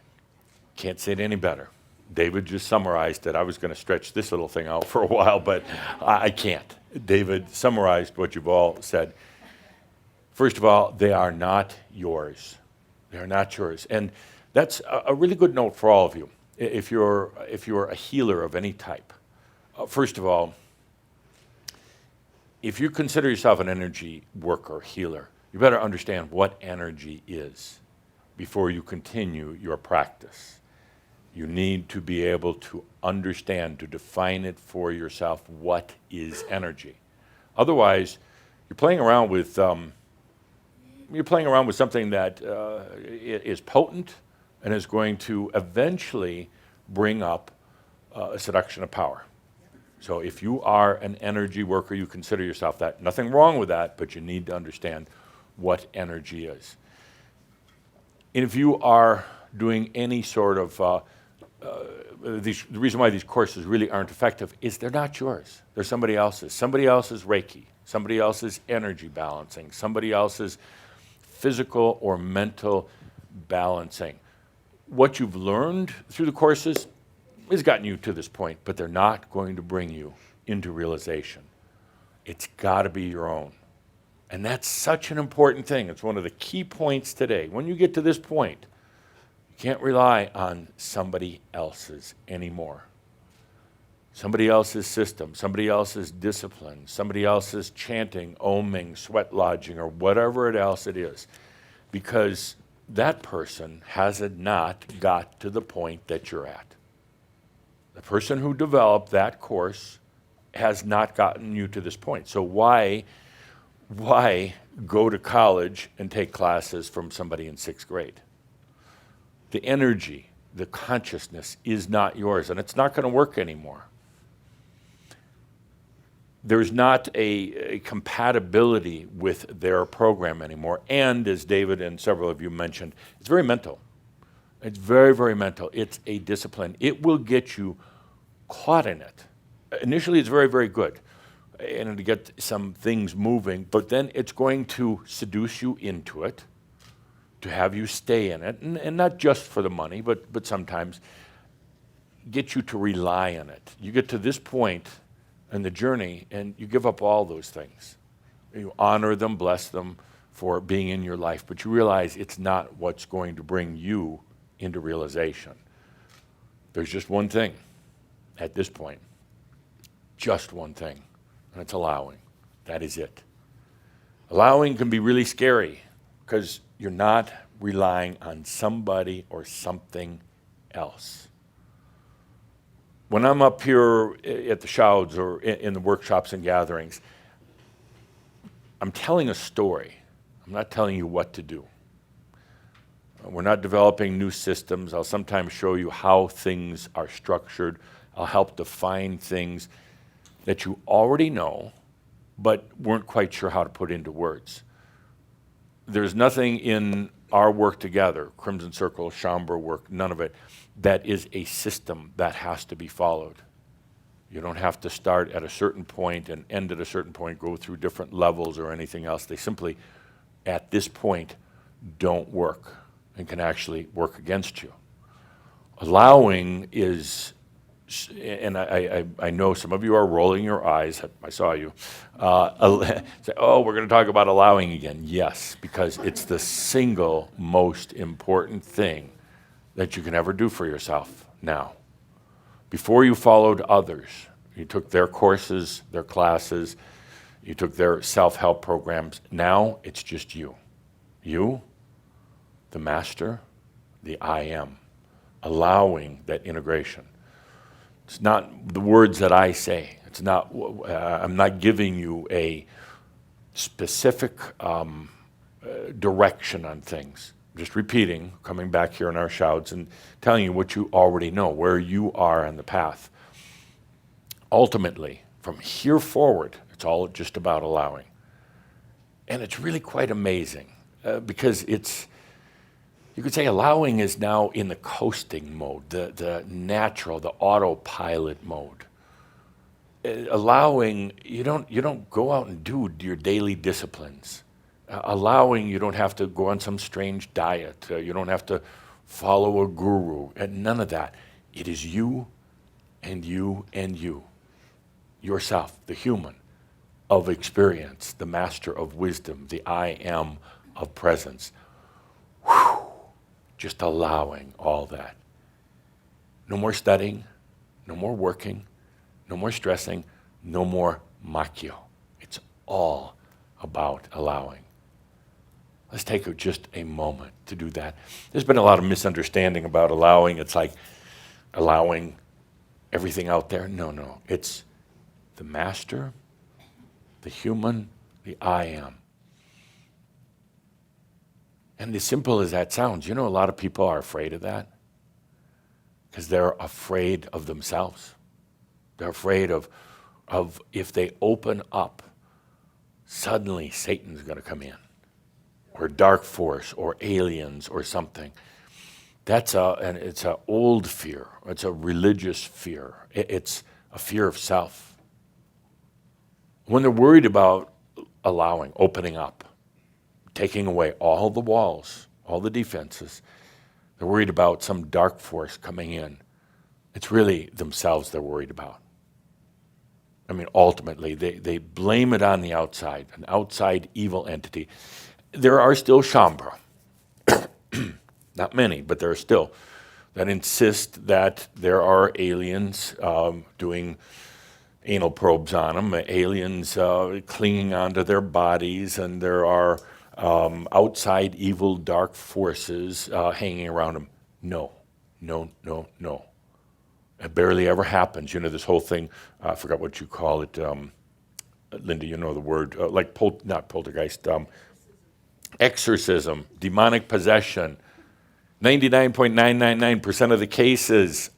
Speaker 1: Can't say it any better. David just summarized it. I was going to stretch this little thing out for a while, but I can't. David summarized what you've all said. First of all, they are not yours. They are not yours. And that's a really good note for all of you. If you're a healer of any type, first of all, if you consider yourself an energy worker, healer, you better understand what energy is before you continue your practice. You need to be able to understand, to define it for yourself, what is energy. Otherwise, you're playing around with something that is potent and is going to eventually bring up a seduction of power. So if you are an energy worker, you consider yourself that. Nothing wrong with that, but you need to understand what energy is. And if you are doing any sort of the reason why these courses really aren't effective is they're not yours. They're somebody else's. Somebody else's Reiki, somebody else's energy balancing, somebody else's physical or mental balancing. What you've learned through the courses has gotten you to this point, but they're not going to bring you into realization. It's got to be your own. And that's such an important thing. It's one of the key points today. When you get to this point, you can't rely on somebody else's anymore. Somebody else's system, somebody else's discipline, somebody else's chanting, oming, sweat lodging, or whatever else it is. Because that person has not got to the point that you're at. The person who developed that course has not gotten you to this point. So why go to college and take classes from somebody in 6th grade? The energy, the consciousness is not yours, and it's not going to work anymore. There's not a compatibility with their program anymore. And as David and several of you mentioned, it's very mental. It's very, very mental. It's a discipline. It will get you caught in it. Initially, it's very, very good, and to get some things moving, but then it's going to seduce you into it, to have you stay in it, and not just for the money, but sometimes get you to rely on it. You get to this point in the journey, and you give up all those things. You honor them, bless them for being in your life, but you realize it's not what's going to bring you into realization. There's just one thing at this point, just one thing, and it's allowing. That is it. Allowing can be really scary because you're not relying on somebody or something else. When I'm up here at the Shouds or in the workshops and gatherings, I'm telling a story. I'm not telling you what to do. We're not developing new systems. I'll sometimes show you how things are structured. I'll help define things that you already know, but weren't quite sure how to put into words. There's nothing in our work together, Crimson Circle, Schomburg work, none of it, that is a system that has to be followed. You don't have to start at a certain point and end at a certain point, go through different levels or anything else. They simply, at this point, don't work and can actually work against you. Allowing is, and I know some of you are rolling your eyes, I saw you, say, oh, we're going to talk about allowing again. Yes, because it's the single most important thing that you can ever do for yourself now. Before you followed others, you took their courses, their classes, you took their self-help programs. Now it's just you. You, the master, the I am, allowing that integration. It's not the words that I say. It's not, I'm not giving you a specific direction on things. Just repeating, coming back here in our shouts and telling you what you already know, where you are on the path. Ultimately, from here forward, it's all just about allowing. And it's really quite amazing because it's, you could say allowing is now in the coasting mode, the natural, the autopilot mode. Allowing, you don't go out and do your daily disciplines. Allowing, you don't have to go on some strange diet. You don't have to follow a guru, and none of that. It is you and you and you. Yourself, the human of experience, the master of wisdom, the I am of presence. Whew. Just allowing all that. No more studying, no more working, no more stressing, no more macchio. It's all about allowing. Let's take just a moment to do that. There's been a lot of misunderstanding about allowing. It's like allowing everything out there. No. It's the master, the human, the I am. And as simple as that sounds, you know, a lot of people are afraid of that because they're afraid of themselves. They're afraid of if they open up, suddenly Satan's going to come in, or dark force, or aliens, or something. It's an old fear. It's a religious fear. It's a fear of self. When they're worried about allowing, opening up, taking away all the walls, all the defenses, they're worried about some dark force coming in. It's really themselves they're worried about. I mean, ultimately, they blame it on the outside, an outside evil entity. There are still Shambra, not many, but there are still, that insist that there are aliens doing anal probes on them, aliens clinging onto their bodies, and there are outside evil dark forces hanging around them. No. It barely ever happens. You know, this whole thing, I forgot what you call it, Linda, you know the word, like not poltergeist, exorcism, demonic possession. 99.999% of the cases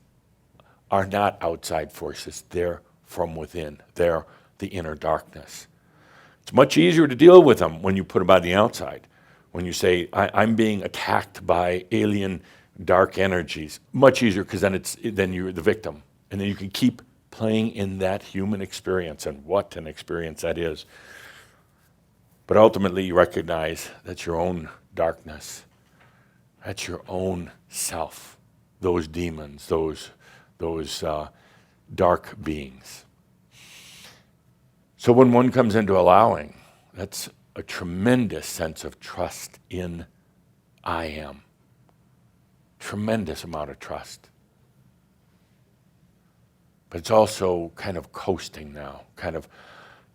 Speaker 1: are not outside forces. They're from within. They're the inner darkness. It's much easier to deal with them when you put them on the outside. When you say, I'm being attacked by alien dark energies. Much easier because then you're the victim. And then you can keep playing in that human experience, and what an experience that is. But ultimately, you recognize that's your own darkness. That's your own self, those demons, those dark beings. So when one comes into allowing, that's a tremendous sense of trust in I am. Tremendous amount of trust. But it's also kind of coasting now, kind of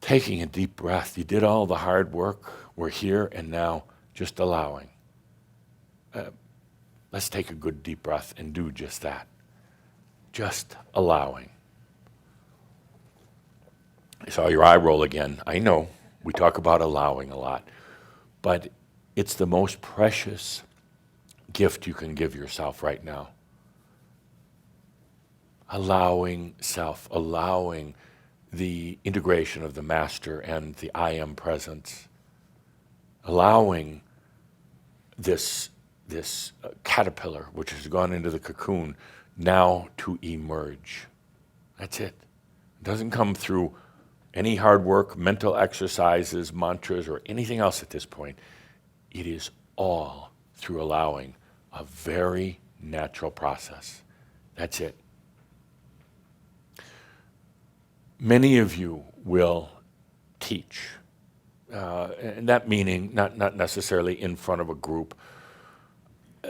Speaker 1: taking a deep breath. You did all the hard work. We're here and now just allowing. Let's take a good deep breath and do just that. Just allowing. I saw your eye roll again. I know we talk about allowing a lot, but it's the most precious gift you can give yourself right now. Allowing self, allowing the integration of the master and the I am presence, allowing this caterpillar, which has gone into the cocoon, now to emerge. That's it. It doesn't come through any hard work, mental exercises, mantras, or anything else at this point. It is all through allowing, a very natural process. That's it. Many of you will teach, and that meaning not necessarily in front of a group,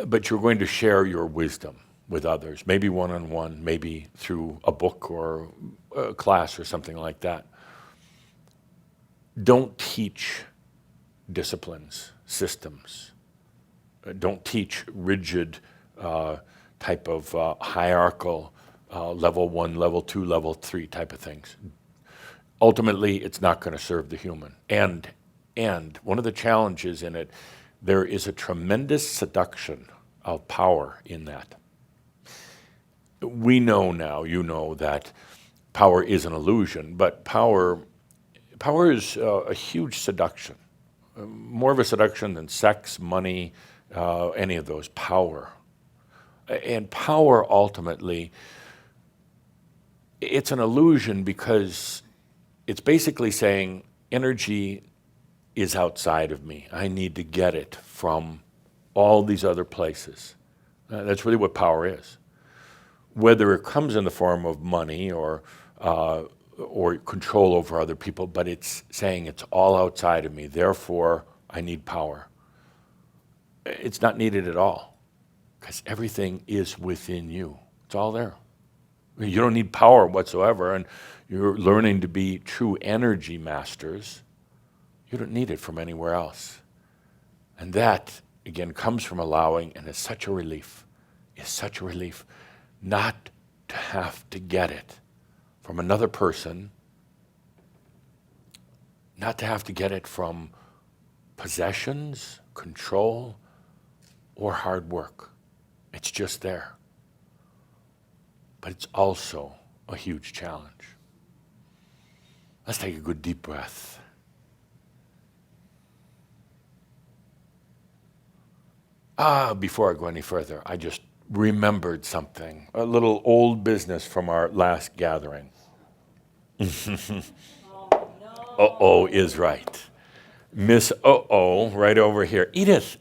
Speaker 1: but you're going to share your wisdom with others, maybe one-on-one, maybe through a book or a class or something like that. Don't teach disciplines, systems. Don't teach rigid type of hierarchical level 1, level 2, level 3 type of things. Ultimately, it's not going to serve the human. And one of the challenges in it, there is a tremendous seduction of power in that. We know now, you know, that power is an illusion, but power is a huge seduction. More of a seduction than sex, money, any of those. Power. And power ultimately, it's an illusion because it's basically saying energy is outside of me. I need to get it from all these other places. That's really what power is. Whether it comes in the form of money or control over other people, but it's saying it's all outside of me, therefore I need power. It's not needed at all, because everything is within you. It's all there. You don't need power whatsoever, and you're learning to be true energy masters. You don't need it from anywhere else. And that, again, comes from allowing, and is such a relief. It's such a relief not to have to get it from another person, not to have to get it from possessions, control, or hard work. It's just there. But it's also a huge challenge. Let's take a good deep breath. Before I go any further, I just remembered something, a little old business from our last gathering. Uh-oh is right. Miss Uh-oh right over here. Edith,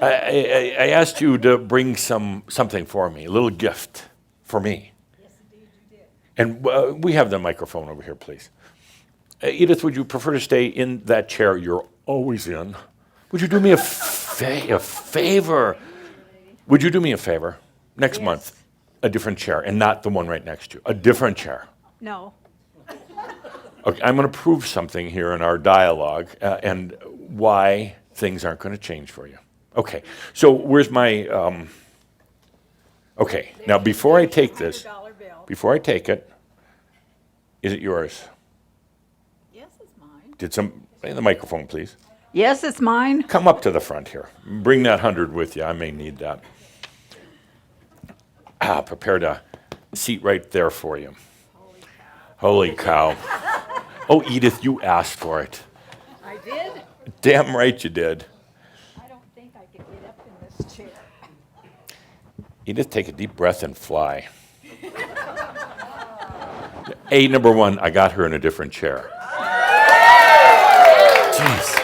Speaker 1: I asked you to bring something for me, a little gift for me.
Speaker 2: Yes, indeed you did.
Speaker 1: And we have the microphone over here, please. Edith, would you prefer to stay in that chair you're always in? Would you do me a favor? Would you do me a favor? Next month, a different chair, and not the one right next to you. A different chair.
Speaker 4: No.
Speaker 1: Okay, I'm going to prove something here in our dialogue and why things aren't going to change for you. Okay, so where's my... okay, now before I take this, before I take it, is it yours?
Speaker 9: Yes, it's mine.
Speaker 1: In the microphone, please.
Speaker 9: Yes, it's mine.
Speaker 1: Come up to the front here. Bring that 100 with you. I may need that. Prepared a seat right there for you. Holy cow. Oh, Edith, you asked for it.
Speaker 9: I did.
Speaker 1: Damn right you did.
Speaker 9: I don't think I could get up in this chair.
Speaker 1: Edith, take a deep breath and fly. Number one, I got her in a different chair. Jeez.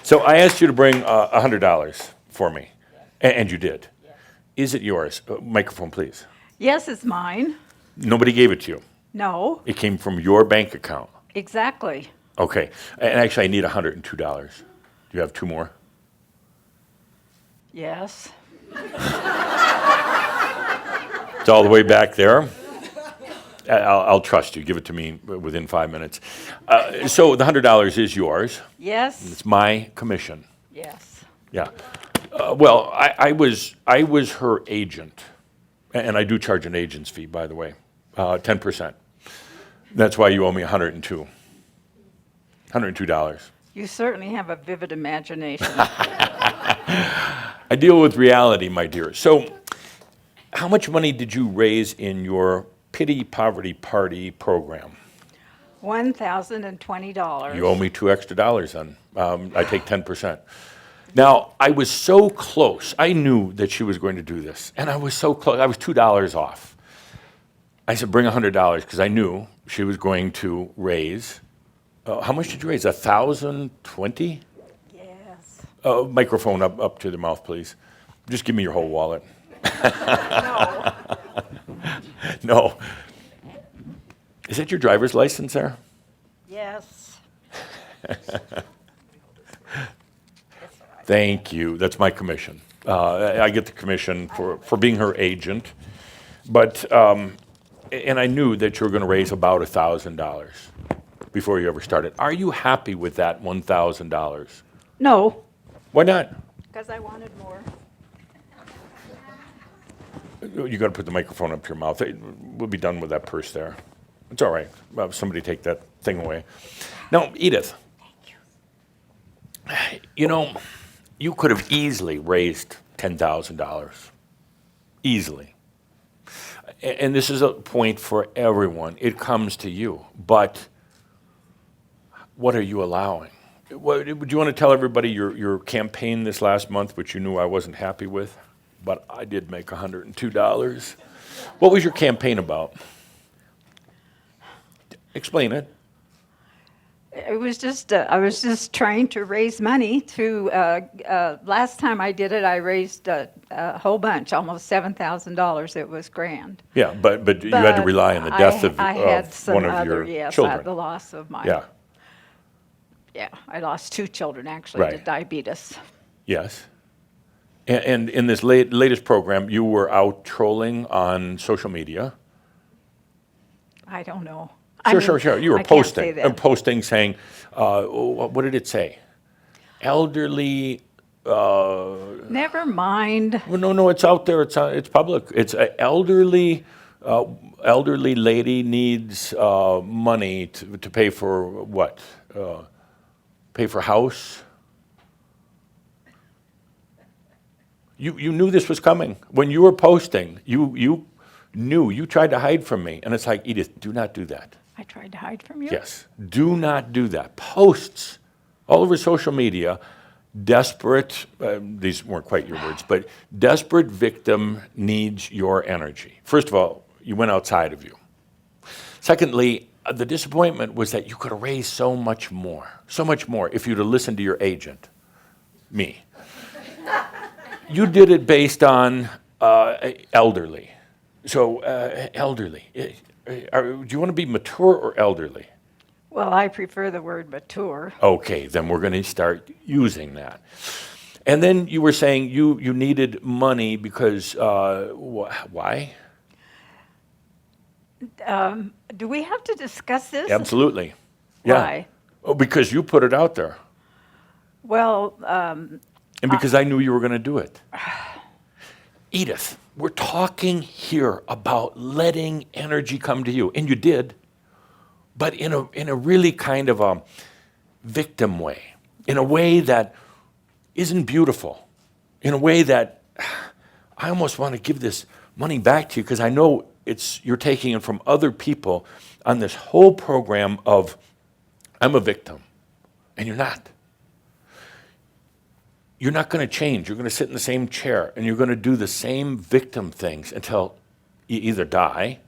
Speaker 1: So I asked you to bring $100 for me, and you did. Is it yours? Microphone, please.
Speaker 9: Yes, it's mine.
Speaker 1: Nobody gave it to you.
Speaker 9: No,
Speaker 1: It came from your bank account.
Speaker 9: exactly.
Speaker 1: Okay. And actually, I need $102. Do you have two more?
Speaker 9: Yes.
Speaker 1: It's all the way back there. I'll trust you. Give it to me within 5 minutes. So the $100 is yours.
Speaker 9: Yes.
Speaker 1: It's my commission.
Speaker 9: Yes.
Speaker 1: Yeah. Well, I was her agent, and I do charge an agent's fee, by the way, 10%. That's why you owe me $102.
Speaker 9: You certainly have a vivid imagination.
Speaker 1: I deal with reality, my dear. So, how much money did you raise in your Pity Poverty Party program?
Speaker 9: $1,020.
Speaker 1: You owe me $2 extra then. I take 10%. Now, I was so close. I knew that she was going to do this, and I was so close. I was $2 off. I said, bring $100, because I knew she was going to raise. How much did you raise? 1,020?
Speaker 9: Yes.
Speaker 1: Microphone up to the mouth, please. Just give me your whole wallet.
Speaker 9: No.
Speaker 1: No. Is that your driver's license there?
Speaker 9: Yes.
Speaker 1: Thank you. That's my commission. I get the commission for being her agent. But, and I knew that you were going to raise about $1,000 before you ever started. Are you happy with that $1,000?
Speaker 2: No,
Speaker 1: Why not?
Speaker 9: Because I wanted more.
Speaker 1: You got to put the microphone up to your mouth. We'll be done with that purse there. It's all right. Somebody take that thing away. Now, Edith. You know, you could have easily raised $10,000. Easily. And this is a point for everyone. It comes to you. But what are you allowing? Would you want to tell everybody your campaign this last month, which you knew I wasn't happy with? But I did make $102. What was your campaign about? Explain it.
Speaker 9: It was just, I was just trying to raise money to, last time I did it, I raised a whole bunch, almost $7,000. It was grand.
Speaker 1: Yeah, but you had to
Speaker 9: But
Speaker 1: rely on the death
Speaker 9: I had
Speaker 1: of
Speaker 9: some
Speaker 1: one of
Speaker 9: other,
Speaker 1: your
Speaker 9: yes,
Speaker 1: children.
Speaker 9: the loss of my,
Speaker 1: Yeah,
Speaker 9: yeah, I lost 2 children actually to
Speaker 1: Right.
Speaker 9: diabetes.
Speaker 1: yes. And in this latest program, you were out trolling on social media.
Speaker 9: I don't know.
Speaker 1: Sure. You were
Speaker 9: I can't say that.
Speaker 1: posting saying, what did it say? Elderly.
Speaker 9: Never mind.
Speaker 1: Well, no, it's out there. It's public. It's an elderly lady needs money to pay for what? Pay for house. You knew this was coming when you were posting. You knew. You tried to hide from me, and it's like, Edith, do not do that.
Speaker 9: I tried to hide from you.
Speaker 1: Yes, do not do that. Posts all over social media, desperate, these weren't quite your words, but desperate victim needs your energy. First of all, you went outside of you. Secondly, the disappointment was that you could have raised so much more if you'd have listened to your agent, me. You did it based on elderly. So, elderly. Do you want to be mature or elderly?
Speaker 9: Well, I prefer the word mature.
Speaker 1: Okay, then we're going to start using that. And then you were saying you needed money because, why?
Speaker 9: Do we have to discuss this?
Speaker 1: Absolutely. Yeah.
Speaker 9: Why?
Speaker 1: Oh, because you put it out there.
Speaker 9: Well,
Speaker 1: And because I knew you were going to do it. Edith, we're talking here about letting energy come to you. And you did. But in a really kind of a victim way. In a way that isn't beautiful. In a way that I almost want to give this money back to you because I know you're taking it from other people on this whole program of I'm a victim. And you're not. You're not going to change. You're going to sit in the same chair and you're going to do the same victim things until you either die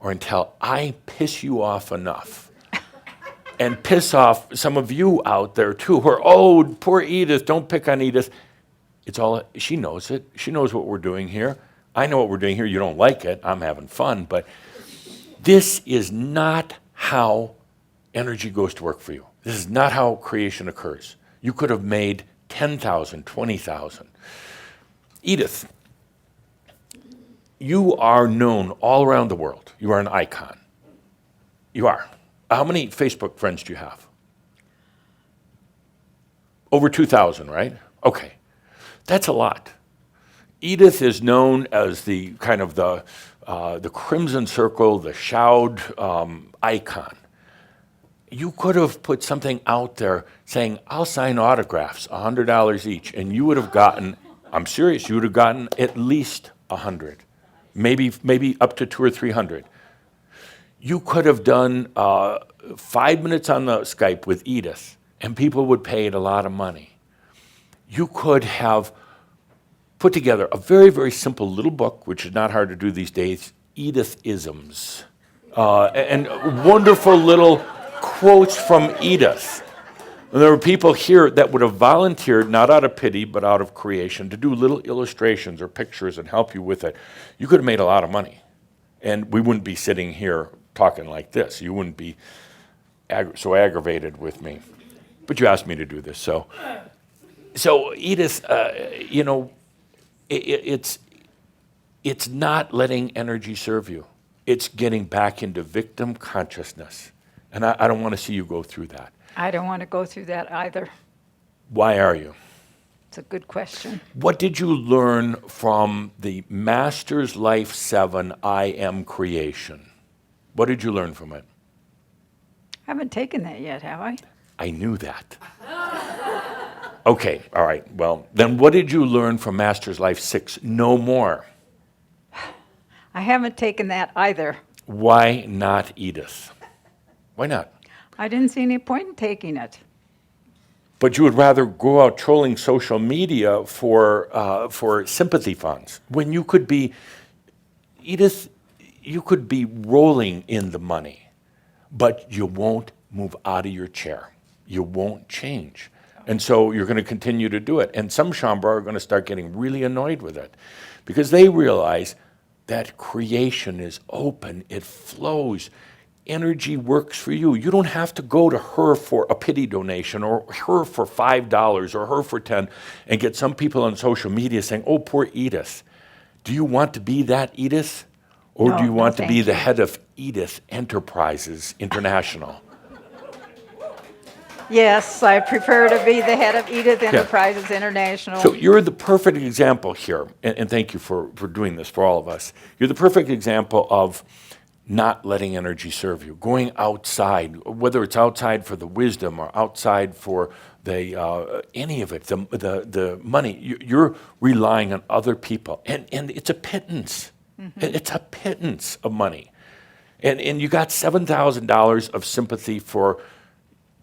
Speaker 1: or until I piss you off enough and piss off some of you out there too, who are, oh, poor Edith, don't pick on Edith. It's all, she knows it. She knows what we're doing here. I know what we're doing here. You don't like it. I'm having fun, but this is not how energy goes to work for you. This is not how creation occurs. You could have made 10,000, 20,000. Edith, you are known all around the world. You are an icon. You are. How many Facebook friends do you have? Over 2,000, right? Okay. That's a lot. Edith is known as the kind of the Crimson Circle, the Shroud icon. You could have put something out there saying, I'll sign autographs, $100 each, and you would have gotten, I'm serious, you would have gotten at least 100, maybe up to 200 or 300. You could have done 5 minutes on the Skype with Edith, and people would pay it a lot of money. You could have put together a very, very simple little book, which is not hard to do these days, Edith-isms, and wonderful little quotes from Edith. And there were people here that would have volunteered, not out of pity, but out of creation, to do little illustrations or pictures and help you with it. You could have made a lot of money. And we wouldn't be sitting here talking like this. You wouldn't be so aggravated with me. But you asked me to do this. So Edith, you know, it's not letting energy serve you. It's getting back into victim consciousness. And I don't want to see you go through that.
Speaker 9: I don't want to go through that either.
Speaker 1: Why are you?
Speaker 9: It's a good question.
Speaker 1: What did you learn from the Master's Life 7 I Am Creation? What did you learn from it?
Speaker 9: I haven't taken that yet, have I?
Speaker 1: I knew that. Okay, all right. Well, then what did you learn from Master's Life 6? No more.
Speaker 9: I haven't taken that either.
Speaker 1: Why not, Edith? Why not?
Speaker 9: I didn't see any point in taking it.
Speaker 1: But you would rather go out trolling social media for sympathy funds when you could be, Edith, you could be rolling in the money, but you won't move out of your chair. You won't change. And so you're going to continue to do it. And some Shambra are going to start getting really annoyed with it because they realize that creation is open, it flows. Energy works for you. You don't have to go to her for a pity donation or her for $5 or her for 10 and get some people on social media saying, oh, poor Edith. Do you want to be that Edith? Or
Speaker 9: No,
Speaker 1: do you want to
Speaker 9: thank
Speaker 1: be the
Speaker 9: you.
Speaker 1: head of Edith Enterprises International?
Speaker 9: Yes, I prefer to be the head of Edith Enterprises International.
Speaker 1: So you're the perfect example here, and thank you for doing this for all of us. You're the perfect example of not letting energy serve you, going outside, whether it's outside for the wisdom or outside for the any of it, the money. You're relying on other people, and it's a pittance. It's a pittance of money, and you got $7,000 of sympathy for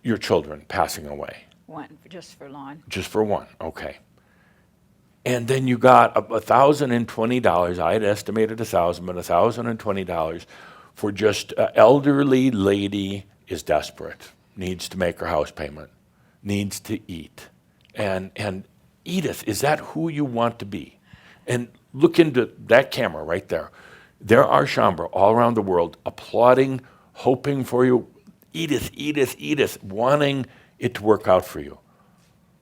Speaker 1: your children passing away.
Speaker 9: One, just for lawn.
Speaker 1: Just for one, okay. And then you got $1,020. I had estimated 1,000, but $1,020 for just an elderly lady is desperate, needs to make her house payment, needs to eat. And Edith, is that who you want to be? And look into that camera right there. There are Shambra all around the world applauding, hoping for you. Edith, Edith, Edith, wanting it to work out for you.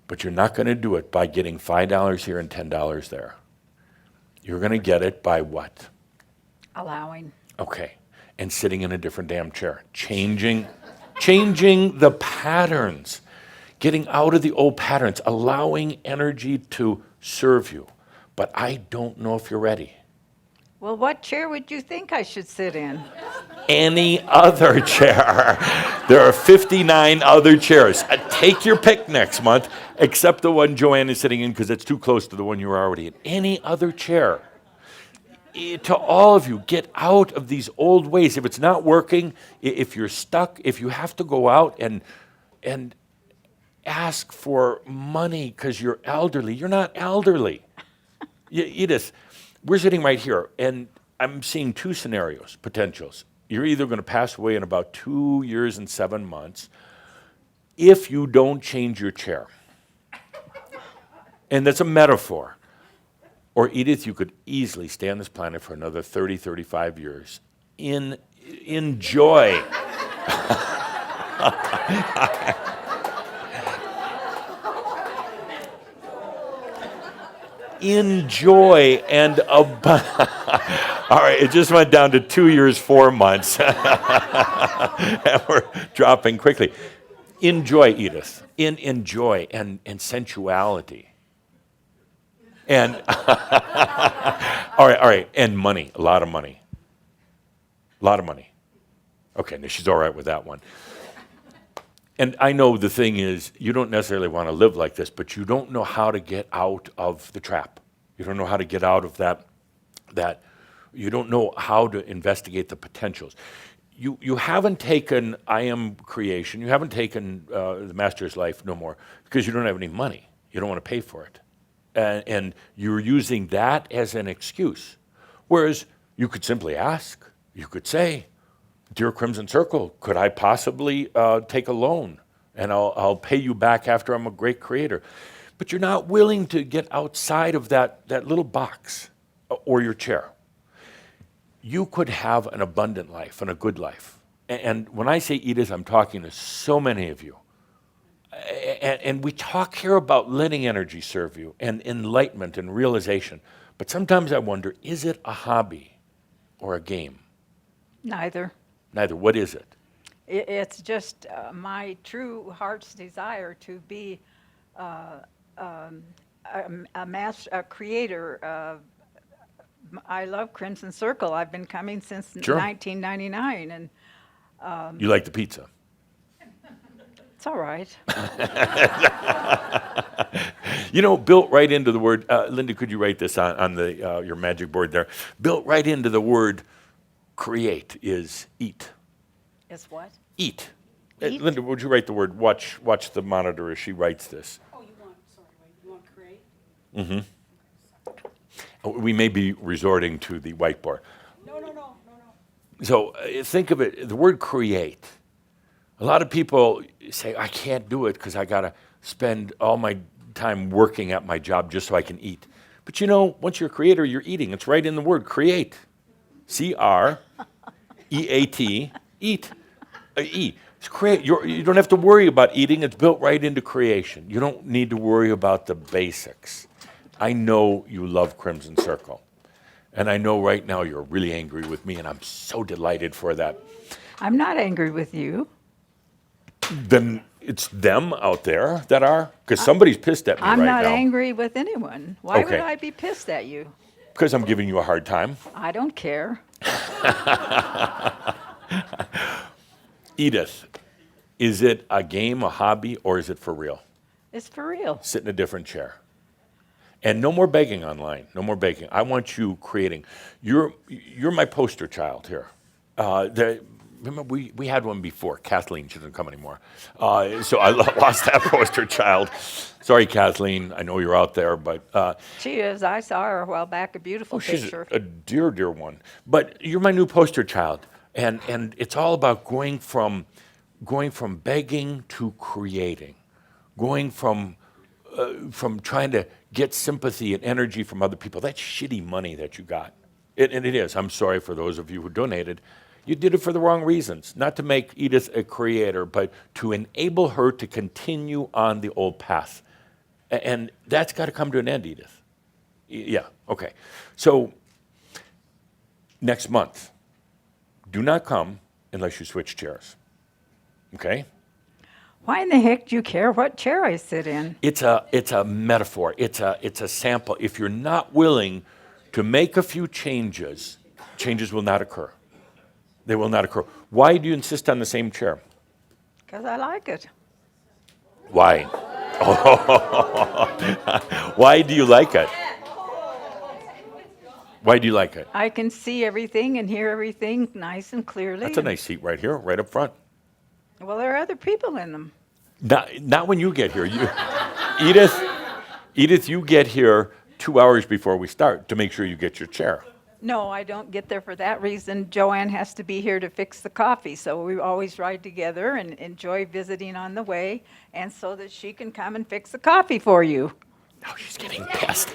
Speaker 1: But you're not going to do it by getting $5 here and $10 there. You're going to get it by what?
Speaker 9: Allowing.
Speaker 1: Okay. And sitting in a different damn chair. Changing the patterns. Getting out of the old patterns. Allowing energy to serve you. But I don't know if you're ready.
Speaker 9: Well, what chair would you think I should sit in?
Speaker 1: Any other chair. There are 59 other chairs. Take your pick next month, except the one Joanne is sitting in because it's too close to the one you were already in. Any other chair. To all of you, get out of these old ways. If it's not working, if you're stuck, if you have to go out and ask for money because you're elderly, you're not elderly. Edith, we're sitting right here, and I'm seeing two scenarios, potentials. You're either going to pass away in about 2 years and 7 months if you don't change your chair. And that's a metaphor. Or Edith, you could easily stay on this planet for another 30, 35 years. Enjoy. Enjoy and all right, it just went down to 2 years, 4 months. And we're dropping quickly. Enjoy, Edith. Enjoy and sensuality. And all right, and money, a lot of money. A lot of money. Okay, now she's all right with that one. And I know the thing is, you don't necessarily want to live like this, but you don't know how to get out of the trap. You don't know how to get out of that you don't know how to investigate the potentials. You haven't taken I Am Creation, you haven't taken The Master's Life no more, because you don't have any money. You don't want to pay for it. And you're using that as an excuse. Whereas you could simply ask, you could say, Dear Crimson Circle, could I possibly take a loan and I'll pay you back after I'm a great creator? But you're not willing to get outside of that little box or your chair. You could have an abundant life and a good life. And when I say Edith, I'm talking to so many of you. And we talk here about letting energy serve you and enlightenment and realization. But sometimes I wonder, is it a hobby or a game?
Speaker 9: Neither.
Speaker 1: Neither. What is it?
Speaker 9: It's just my true heart's desire to be a creator. I love Crimson Circle. I've been coming since
Speaker 1: Sure.
Speaker 9: 1999, and
Speaker 1: You like the pizza?
Speaker 9: it's all right.
Speaker 1: You know, built right into the word, Linda, could you write this on the your magic board there? Built right into the word create is eat.
Speaker 9: Is what?
Speaker 1: Eat.
Speaker 9: Eat?
Speaker 1: Linda, would you write the word, watch the monitor as she writes this?
Speaker 2: Oh, you want create?
Speaker 1: We may be resorting to the whiteboard.
Speaker 2: No.
Speaker 1: So think of it, the word create. A lot of people say, I can't do it because I got to spend all my time working at my job just so I can eat. But you know, once you're a creator, you're eating. It's right in the word create. C-R-E-A-T, eat. E. It's create. You don't have to worry about eating. It's built right into creation. You don't need to worry about the basics. I know you love Crimson Circle. And I know right now you're really angry with me, and I'm so delighted for that.
Speaker 9: I'm not angry with you.
Speaker 1: Then it's them out there that are? Because somebody's pissed at me
Speaker 9: I'm
Speaker 1: right
Speaker 9: not
Speaker 1: now.
Speaker 9: angry with anyone. Why
Speaker 1: Okay.
Speaker 9: would I be pissed at you?
Speaker 1: Because I'm giving you a hard time.
Speaker 9: I don't care.
Speaker 1: Edith, is it a game, a hobby, or is it for real?
Speaker 9: It's for real.
Speaker 1: Sit in a different chair. And no more begging online. No more begging. I want you creating. You're my poster child here. Remember, we had one before. Kathleen, she doesn't come anymore. So I lost that poster child. Sorry, Kathleen. I know you're out there, but
Speaker 9: She is. I saw her a while back, a beautiful
Speaker 1: she's
Speaker 9: picture.
Speaker 1: a dear, dear one. But you're my new poster child, and it's all about going from begging to creating, going from trying to get sympathy and energy from other people. That shitty money that you got, and it is. I'm sorry for those of you who donated. You did it for the wrong reasons, not to make Edith a creator, but to enable her to continue on the old path. And that's got to come to an end, Edith. Yeah, okay. So next month, do not come unless you switch chairs, okay?
Speaker 9: Why in the heck do you care what chair I sit in?
Speaker 1: It's a metaphor. It's a sample. If you're not willing to make a few changes, changes will not occur. They will not occur. Why do you insist on the same chair?
Speaker 9: Because I like it.
Speaker 1: Why? Why do you like it? Why do you like it?
Speaker 9: I can see everything and hear everything nice and clearly.
Speaker 1: That's a nice seat right here, right up front.
Speaker 9: Well, there are other people in them.
Speaker 1: Not when you get here. Edith, you get here 2 hours before we start to make sure you get your chair.
Speaker 9: No, I don't get there for that reason. Joanne has to be here to fix the coffee, so we always ride together and enjoy visiting on the way, and so that she can come and fix the coffee for you.
Speaker 1: Oh, she's getting pissed.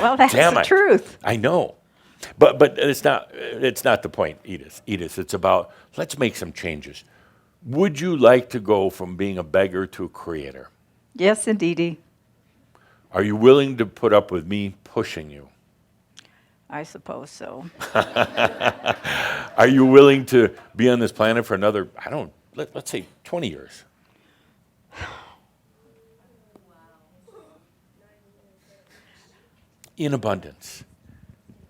Speaker 9: Well, that's
Speaker 1: Damn
Speaker 9: the
Speaker 1: it.
Speaker 9: truth.
Speaker 1: I know. But it's not the point, Edith. Edith, it's about, let's make some changes. Would you like to go from being a beggar to a creator?
Speaker 9: Yes, indeedy.
Speaker 1: Are you willing to put up with me pushing you?
Speaker 9: I suppose so.
Speaker 1: Are you willing to be on this planet for another, let's say 20 years? In abundance.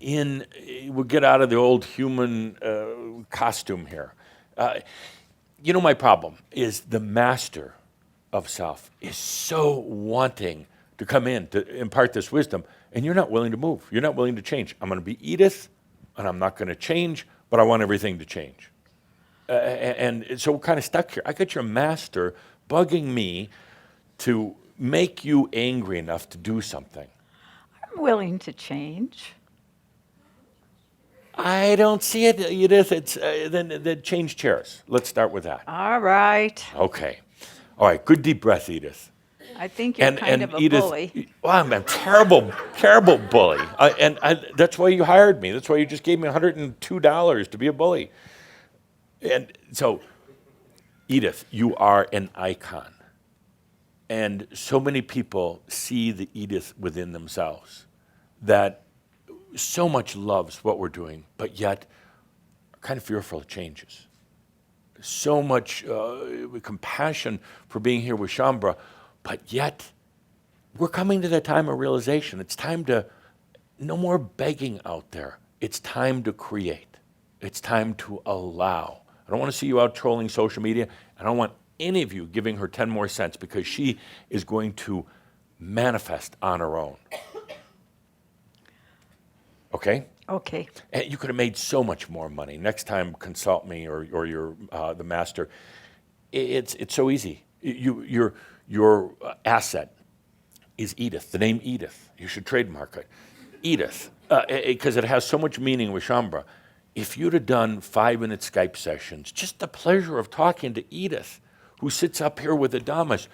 Speaker 1: We'll get out of the old human costume here. My problem is the master of self is so wanting to come in to impart this wisdom, and you're not willing to move. You're not willing to change. I'm going to be Edith, and I'm not going to change, but I want everything to change. And so we're kind of stuck here. I got your master bugging me to make you angry enough to do something.
Speaker 9: I'm willing to change.
Speaker 1: I don't see it, Edith. It's then change chairs. Let's start with that.
Speaker 9: All right.
Speaker 1: Okay. All right. Good deep breath, Edith.
Speaker 9: I think you're kind of a
Speaker 1: Edith,
Speaker 9: bully.
Speaker 1: Well, I'm a terrible, terrible bully. That's why you hired me. That's why you just gave me $102 to be a bully. And so, Edith, you are an icon. And so many people see the Edith within themselves that so much loves what we're doing, but yet are kind of fearful of changes. So much compassion for being here with Shambra, but yet we're coming to that time of realization. It's time to, no more begging out there. It's time to create. It's time to allow. I don't want to see you out trolling social media. I don't want any of you giving her 10 more cents because she is going to manifest on her own. Okay?
Speaker 9: Okay.
Speaker 1: And you could have made so much more money. Next time, consult me or your the master. It's so easy. Your asset is Edith. The name Edith. You should trademark it. Edith, because it has so much meaning with Shambra. If you'd have done 5-minute Skype sessions, just the pleasure of talking to Edith, who sits up here with Adamus,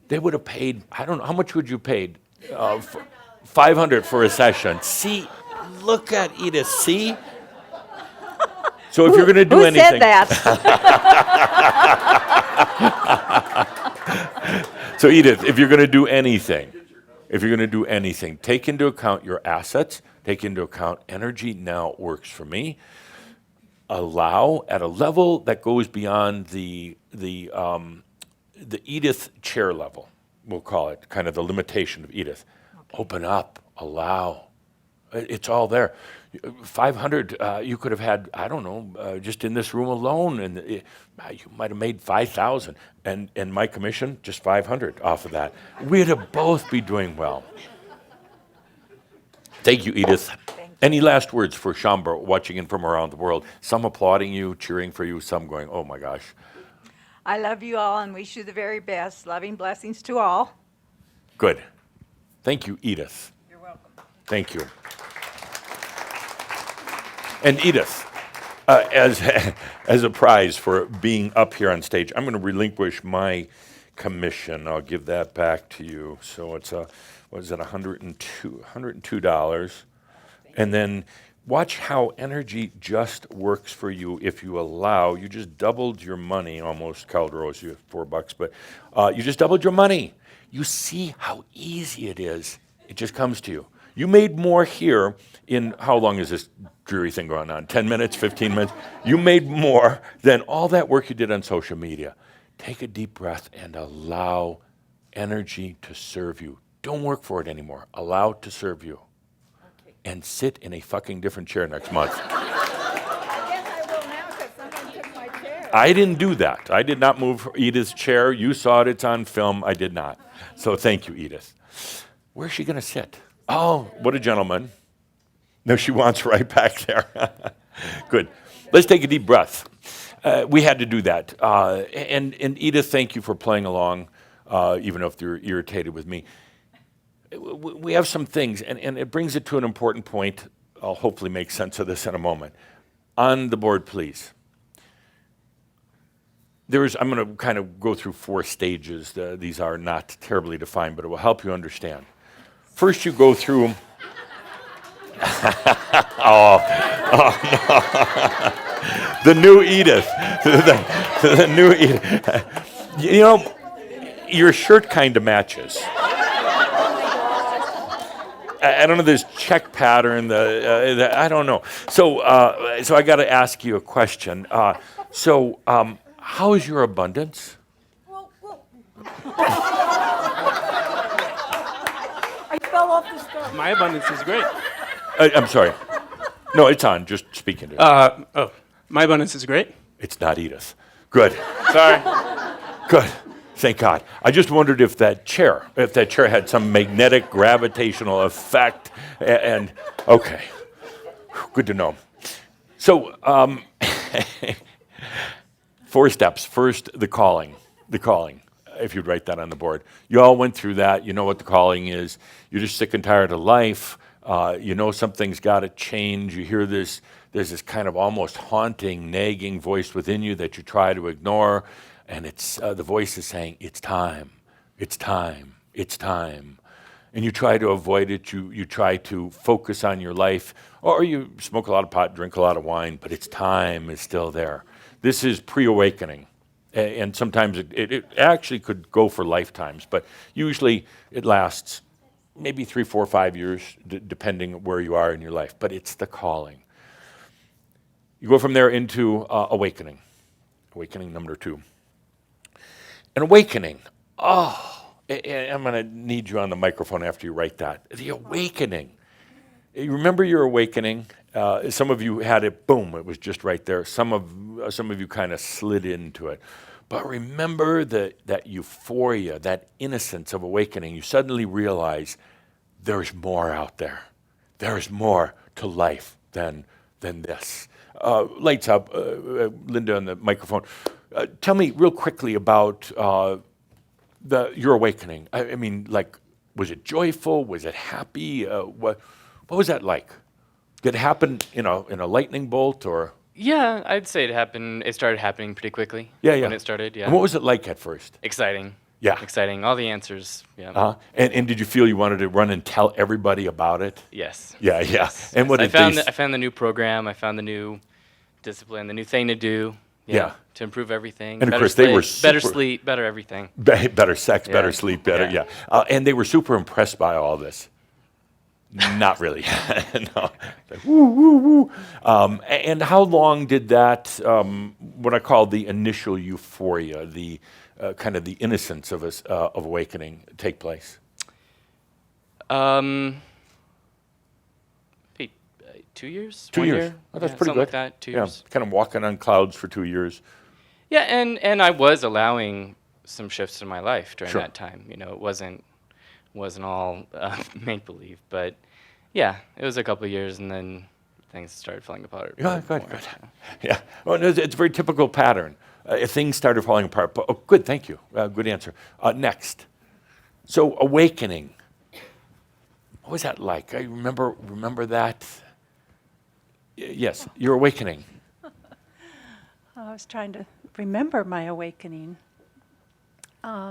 Speaker 1: they would have paid, I don't know, how much would you paid? $500 for a session. See, look at Edith, see? So if you're going to do anything.
Speaker 9: Who said that?
Speaker 1: So Edith, if you're going to do anything, take into account your assets, take into account energy now works for me. Allow at a level that goes beyond the Edith chair level, we'll call it, kind of the limitation of Edith. Okay. Open up, allow. It's all there. 500, you could have had, I don't know, just in this room alone, and you might have made 5,000, and my commission, just 500 off of that. We'd have both be doing well. Thank you, Edith. Any last words for Shambra watching in from around the world? Some applauding you, cheering for you, some going, oh my gosh.
Speaker 9: I love you all and wish you the very best. Loving blessings to all.
Speaker 1: Good. Thank you, Edith.
Speaker 9: You're welcome.
Speaker 1: Thank you. And Edith, as a prize for being up here on stage, I'm going to relinquish my commission. I'll give that back to you. So it's $102. And then watch how energy just works for you if you allow. You just doubled your money, almost. Calderos, you have $4, but you just doubled your money. You see how easy it is. It just comes to you. You made more here in, how long is this dreary thing going on? 10 minutes, 15 minutes? You made more than all that work you did on social media. Take a deep breath and allow energy to serve you. Don't work for it anymore. Allow it to serve you. Okay. And sit in a fucking different chair next month.
Speaker 9: I guess I will now because someone took my chair.
Speaker 1: I didn't do that. I did not move Edith's chair. You saw it. It's on film. I did not. So thank you, Edith. Where's she going to sit? Oh, what a gentleman. No, she wants right back there. Good. Let's take a deep breath. We had to do that. And Edith, thank you for playing along, even if you're irritated with me. we have some things, and it brings it to an important point. I'll hopefully make sense of this in a moment. On the board, please. I'm going to kind of go through 4 stages. These are not terribly defined, but it will help you understand. First, you go through them. No. The new Edith. The new Edith. You know, your shirt kind of matches. I don't know this check pattern. I don't know. So I got to ask you a question. How is your abundance?
Speaker 2: I fell off the step.
Speaker 10: My abundance is great.
Speaker 1: I'm sorry. No, it's on. Just speaking to you.
Speaker 10: My abundance is great.
Speaker 1: It's not Edith. Good.
Speaker 10: Sorry.
Speaker 1: Good. Thank God. I just wondered if that chair had some magnetic gravitational effect. And okay. Good to know. So, 4 steps. First, the calling. The calling. If you'd write that on the board. You all went through that. You know what the calling is. You're just sick and tired of life. You know something's got to change. You hear this. There's this kind of almost haunting, nagging voice within you that you try to ignore. And it's the voice is saying, it's time. It's time. It's time. And you try to avoid it. You try to focus on your life. Or you smoke a lot of pot, drink a lot of wine. But it's time is still there. This is pre-awakening. And sometimes it actually could go for lifetimes, but usually it lasts maybe 3, 4, 5 years, depending where you are in your life. But it's the calling. You go from there into awakening. Awakening number 2. An awakening. Oh, I'm going to need you on the microphone after you write that. The awakening. You remember your awakening? Some of you had it, boom, it was just right there. Some of you kind of slid into it. But remember that euphoria, that innocence of awakening. You suddenly realize there's more out there. There's more to life than this. Lights up, Linda on the microphone. Tell me real quickly about your awakening. I mean, like, was it joyful? Was it happy? What was that like? Did it happen, in a lightning bolt or?
Speaker 10: Yeah, I'd say it started happening pretty quickly.
Speaker 1: Yeah.
Speaker 10: When it started, yeah.
Speaker 1: And what was it like at first?
Speaker 10: Exciting.
Speaker 1: Yeah.
Speaker 10: Exciting. All the answers, yeah.
Speaker 1: Uh-huh. And did you feel you wanted to run and tell everybody about it?
Speaker 10: Yes.
Speaker 1: Yeah.
Speaker 10: Yes.
Speaker 1: And what
Speaker 10: I
Speaker 1: did
Speaker 10: found the new program, I found the new discipline, the new thing to do.
Speaker 1: Yeah.
Speaker 10: To improve everything.
Speaker 1: And of
Speaker 10: better
Speaker 1: course, they were
Speaker 10: better
Speaker 1: super-
Speaker 10: sleep, better everything.
Speaker 1: better sex, better
Speaker 10: Yeah.
Speaker 1: sleep, better,
Speaker 10: Yeah.
Speaker 1: And they were super impressed by all this. Not really. No. Like, woo, woo, woo. And how long did that, what I call the initial euphoria, the kind of the innocence of awakening take place?
Speaker 10: Maybe 2 years.
Speaker 1: 2
Speaker 10: 1
Speaker 1: years.
Speaker 10: year?
Speaker 1: Oh, that's
Speaker 10: Yeah,
Speaker 1: pretty
Speaker 10: something
Speaker 1: good.
Speaker 10: Like that. 2 years.
Speaker 1: Kind of walking on clouds for 2 years.
Speaker 10: Yeah, and I was allowing some shifts in my life during
Speaker 1: Sure.
Speaker 10: that time. It wasn't all make believe, but yeah, it was a couple of years, and then things started falling apart.
Speaker 1: Yeah, good. Yeah, well, it's a very typical pattern. Things started falling apart. But, good, thank you. Good answer. Next, so awakening. What was that like? I remember that. Yes, your awakening.
Speaker 4: I was trying to remember my awakening.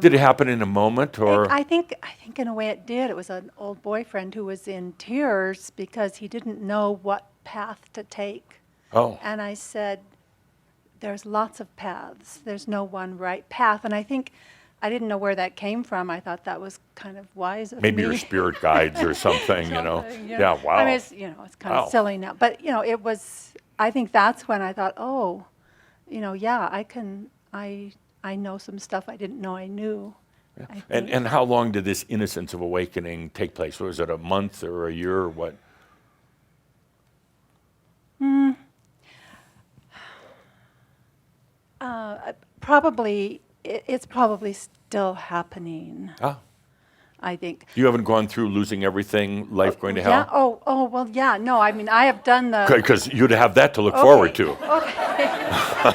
Speaker 1: Did it happen in a moment, or?
Speaker 4: I think in a way it did. It was an old boyfriend who was in tears because he didn't know what path to take.
Speaker 1: Oh.
Speaker 4: And I said, there's lots of paths. There's no one right path. And I think I didn't know where that came from. I thought that was kind of wise of
Speaker 1: Maybe
Speaker 4: me.
Speaker 1: your spirit guides or something,
Speaker 4: Something,
Speaker 1: Yeah, wow.
Speaker 4: I mean, it's kind
Speaker 1: Wow.
Speaker 4: of silly now. But, it was, I think that's when I thought, yeah, I know some stuff I didn't know I knew.
Speaker 1: Yeah.
Speaker 4: I think.
Speaker 1: And how long did this innocence of awakening take place? Was it a month or a year or what?
Speaker 4: It's probably still happening,
Speaker 1: Ah,
Speaker 4: I think.
Speaker 1: you haven't gone through losing everything, life going to
Speaker 4: Yeah.
Speaker 1: hell?
Speaker 4: Well, yeah. No, I mean, I have done the.
Speaker 1: Because you'd have that to look forward to.
Speaker 4: Okay.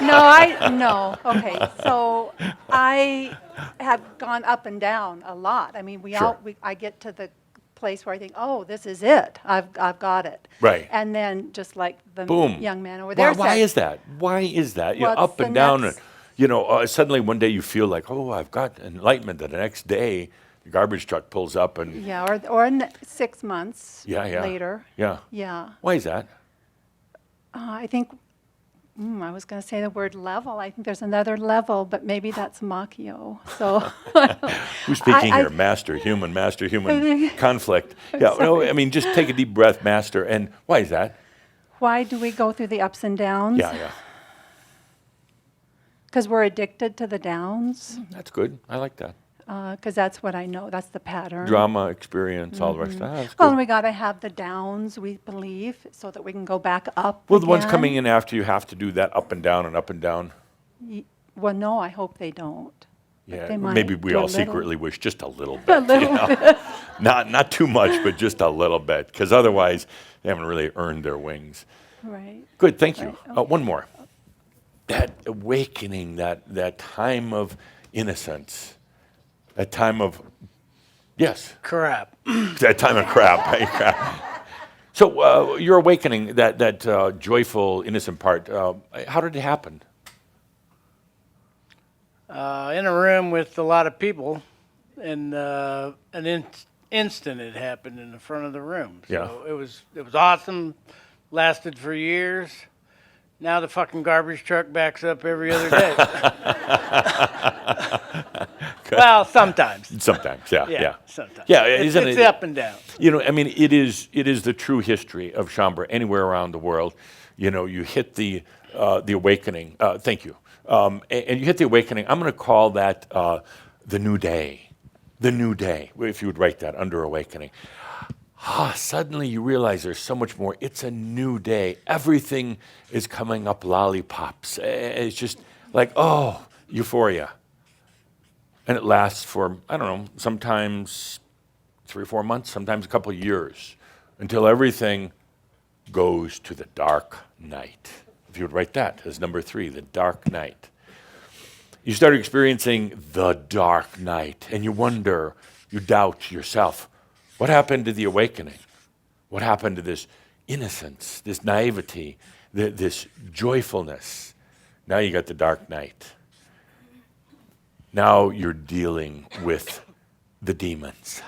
Speaker 4: No. Okay. So I have gone up and down a lot. I mean,
Speaker 1: Sure.
Speaker 4: I get to the place where I think, oh, this is it. I've got it.
Speaker 1: Right.
Speaker 4: And then just like the
Speaker 1: Boom.
Speaker 4: young man over there
Speaker 1: Why
Speaker 4: said,
Speaker 1: is that? Why is that? You know,
Speaker 4: Well,
Speaker 1: up
Speaker 4: it's
Speaker 1: and
Speaker 4: the
Speaker 1: down.
Speaker 4: next-
Speaker 1: And, you know, suddenly one day you feel like, oh, I've got enlightenment. The next day, the garbage truck pulls up and
Speaker 4: yeah, or 6 months
Speaker 1: yeah.
Speaker 4: later.
Speaker 1: Yeah.
Speaker 4: Yeah.
Speaker 1: Why is that?
Speaker 4: I think, I was going to say the word level. I think there's another level, but maybe that's Macchio. So
Speaker 1: Who's speaking
Speaker 4: I-
Speaker 1: here? Master human conflict. Yeah, no, I mean, just take a deep breath, master. And why is that?
Speaker 4: why do we go through the ups and downs?
Speaker 1: Yeah.
Speaker 4: Because we're addicted to the downs.
Speaker 1: That's good. I like that.
Speaker 4: Because that's what I know. That's the pattern.
Speaker 1: Drama, experience, all the rest of that. That's
Speaker 4: Well,
Speaker 1: good.
Speaker 4: and we got to have the downs, we believe, so that we can go back up.
Speaker 1: Well, the ones
Speaker 4: again.
Speaker 1: coming in after you have to do that up and down and up and down.
Speaker 4: Well, no, I hope they don't. But
Speaker 1: Yeah,
Speaker 4: they might
Speaker 1: maybe we
Speaker 4: do a
Speaker 1: all
Speaker 4: little.
Speaker 1: secretly wish just a little bit.
Speaker 4: A little
Speaker 1: you know?
Speaker 4: bit.
Speaker 1: Not too much, but just a little bit, because otherwise they haven't really earned their wings.
Speaker 4: Right.
Speaker 1: Good, thank you.
Speaker 4: Right,
Speaker 1: One more. That awakening, that time of innocence, that time of, yes,
Speaker 11: Crap.
Speaker 1: that time of crap. Right, crap. So your awakening, that joyful, innocent part, how did it happen?
Speaker 11: In a room with a lot of people, and instant it happened in the front of the room. So
Speaker 1: Yeah.
Speaker 11: it was awesome. Lasted for years. Now the fucking garbage truck backs up every other day. Well, sometimes.
Speaker 1: Sometimes, yeah.
Speaker 11: Sometimes.
Speaker 1: Yeah,
Speaker 11: it's
Speaker 1: isn't it?
Speaker 11: up and down.
Speaker 1: You know, I mean, it is the true history of Chambra anywhere around the world. You know, you hit the awakening. Thank you. And you hit the awakening. I'm going to call that the new day. The new day, if you would write that under awakening. Suddenly you realize there's so much more. It's a new day. Everything is coming up lollipops. It's just like, oh, euphoria. And it lasts for, I don't know, sometimes 3 or 4 months, sometimes a couple of years, until everything goes to the dark night. If you would write that as number 3, the dark night. You start experiencing the dark night, and you wonder, you doubt yourself. What happened to the awakening? What happened to this innocence, this naivety, this joyfulness? Now you got the dark night. Now you're dealing with the demons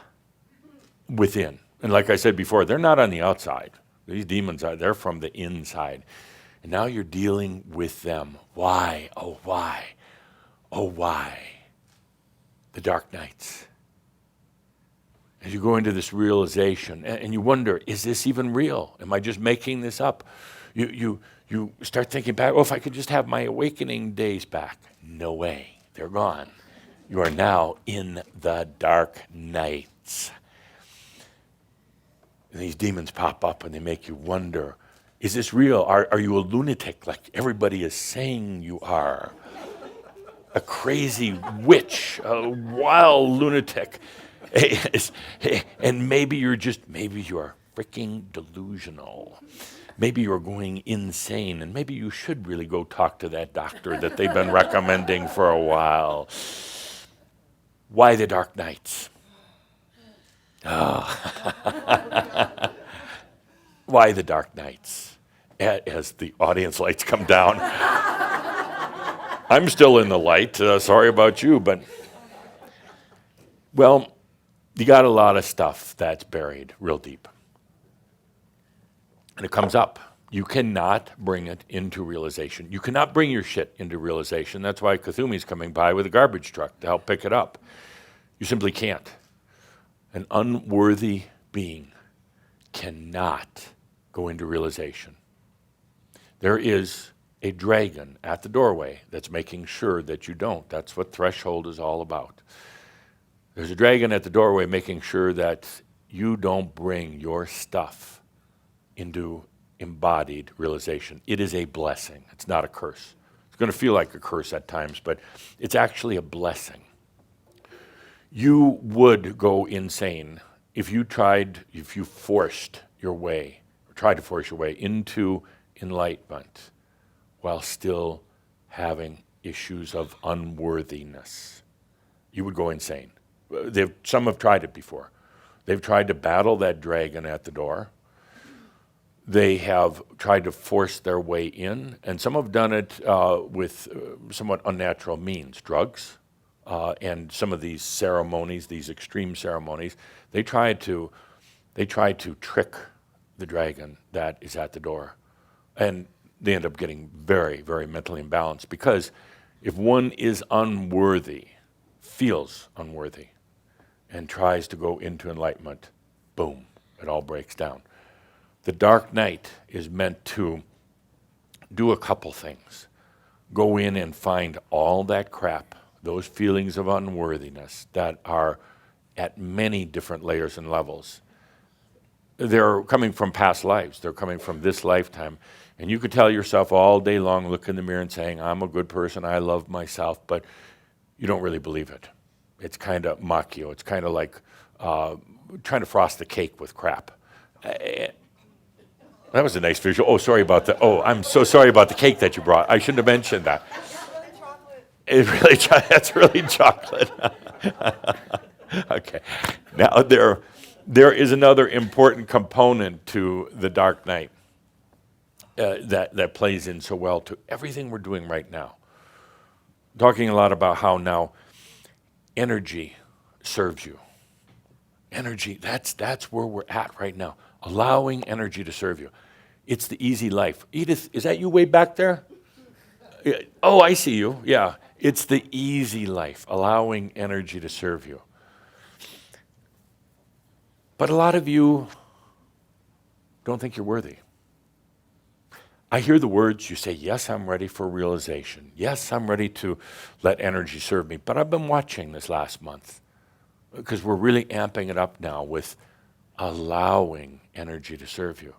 Speaker 1: within. And like I said before, they're not on the outside. These demons they're from the inside. And now you're dealing with them. Why? Oh, why? Oh, why? The dark nights. As you go into this realization, and you wonder, is this even real? Am I just making this up? You start thinking back, oh, if I could just have my awakening days back. No way. They're gone. You are now in the dark nights. And these demons pop up and they make you wonder, is this real? Are you a lunatic like everybody is saying you are? A crazy witch, a wild lunatic. And maybe you are freaking delusional. Maybe you're going insane, and maybe you should really go talk to that doctor that they've been recommending for a while. Why the dark nights? Why the dark nights? As the audience lights come down. I'm still in the light. Sorry about you, but, well, you got a lot of stuff that's buried real deep. And it comes up. You cannot bring it into realization. You cannot bring your shit into realization. That's why Kathumi's coming by with a garbage truck to help pick it up. You simply can't. An unworthy being cannot go into realization. There is a dragon at the doorway that's making sure that you don't. That's what threshold is all about. There's a dragon at the doorway making sure that you don't bring your stuff into embodied realization. It is a blessing. It's not a curse. It's going to feel like a curse at times, but it's actually a blessing. You would go insane if you forced your way, or tried to force your way into enlightenment while still having issues of unworthiness. You would go insane. Some have tried it before. They've tried to battle that dragon at the door. They have tried to force their way in, and some have done it with somewhat unnatural means, drugs, and some of these ceremonies, these extreme ceremonies. They try to trick the dragon that is at the door, and they end up getting very, very mentally imbalanced, because if one is unworthy, feels unworthy, and tries to go into enlightenment, boom, it all breaks down. The dark night is meant to do a couple things. Go in and find all that crap, those feelings of unworthiness that are at many different layers and levels. They're coming from past lives. They're coming from this lifetime. And you could tell yourself all day long, look in the mirror and saying, I'm a good person, I love myself, but you don't really believe it. It's kind of macchio. It's kind of like trying to frost the cake with crap. That was a nice visual. Oh, sorry about that. Oh, I'm so sorry about the cake that you brought. I shouldn't have mentioned that. That's really chocolate. Okay. Now there is another important component to the dark night that plays in so well to everything we're doing right now. Talking a lot about how now energy serves you. Energy, that's where we're at right now. Allowing energy to serve you. It's the easy life. Edith, is that you way back there? Oh, I see you. Yeah. It's the easy life, allowing energy to serve you. But a lot of you don't think you're worthy. I hear the words, you say, yes, I'm ready for realization. Yes, I'm ready to let energy serve me. But I've been watching this last month, because we're really amping it up now with allowing energy to serve you.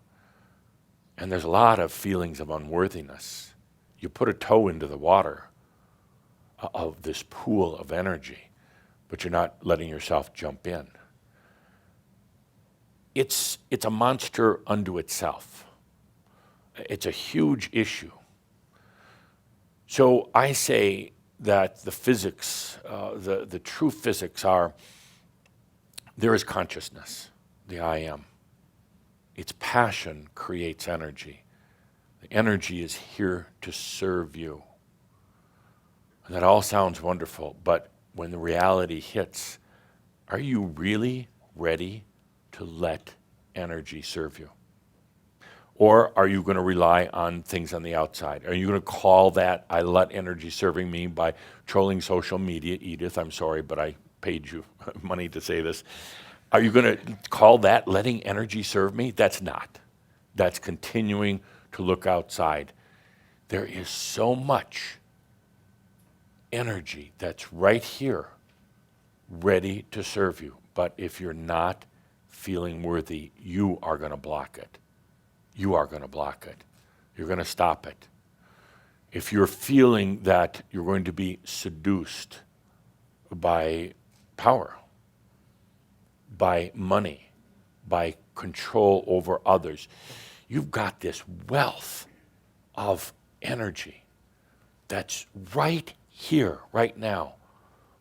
Speaker 1: And there's a lot of feelings of unworthiness. You put a toe into the water of this pool of energy, but you're not letting yourself jump in. It's a monster unto itself. It's a huge issue. So I say that the physics, the true physics are, there is consciousness, the I am. Its passion creates energy. The energy is here to serve you. And that all sounds wonderful, but when the reality hits, are you really ready to let energy serve you? Or are you going to rely on things on the outside? Are you going to call that I let energy serving me by trolling social media? Edith, I'm sorry, but I paid you money to say this. Are you going to call that letting energy serve me? That's not. That's continuing to look outside. There is so much energy that's right here, ready to serve you. But if you're not feeling worthy, you are going to block it. You are going to block it. You're going to stop it. If you're feeling that you're going to be seduced by power, by money, by control over others, you've got this wealth of energy that's right here, right now.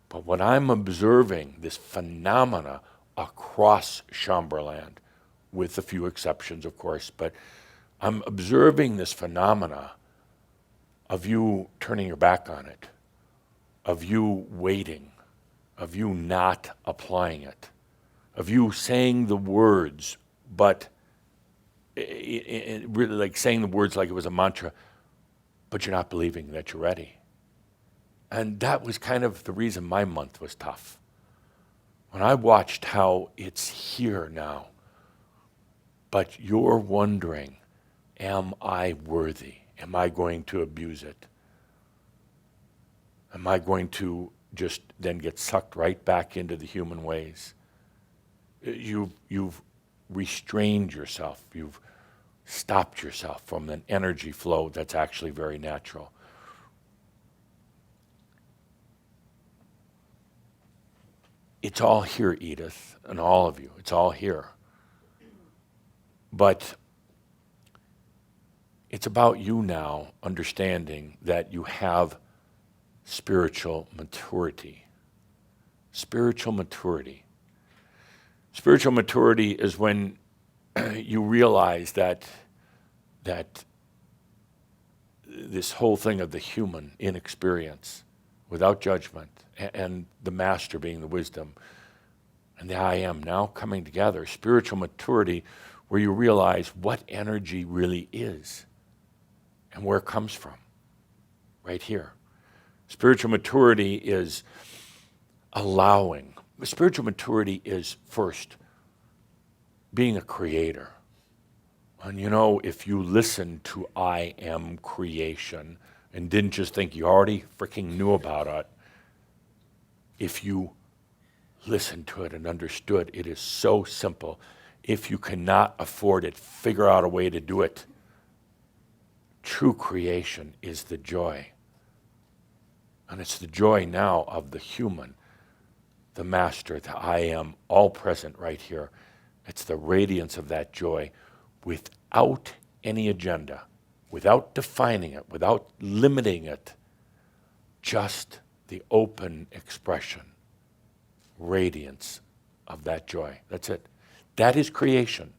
Speaker 1: But what I'm observing, this phenomena across Chamberlain, with a few exceptions, of course, but I'm observing this phenomena of you turning your back on it, of you waiting, of you not applying it, of you saying the words, but really like saying the words like it was a mantra, but you're not believing that you're ready. And that was kind of the reason my month was tough. When I watched how it's here now, but you're wondering, am I worthy? Am I going to abuse it? Am I going to just then get sucked right back into the human ways? You've restrained yourself. You've stopped yourself from an energy flow that's actually very natural. It's all here, Edith, and all of you. It's all here. But it's about you now understanding that you have spiritual maturity. Spiritual maturity. Spiritual maturity is when you realize that this whole thing of the human inexperience, without judgment, and the master being the wisdom, and the I am now coming together. Spiritual maturity, where you realize what energy really is and where it comes from, right here. Spiritual maturity is allowing. Spiritual maturity is first being a creator. And you know, if you listen to I am creation and didn't just think you already freaking knew about it, if you listened to it and understood, it is so simple. If you cannot afford it, figure out a way to do it. True creation is the joy. And it's the joy now of the human, the master, the I am, all present right here. It's the radiance of that joy without any agenda, without defining it, without limiting it, just the open expression, radiance of that joy. That's it. That is creation.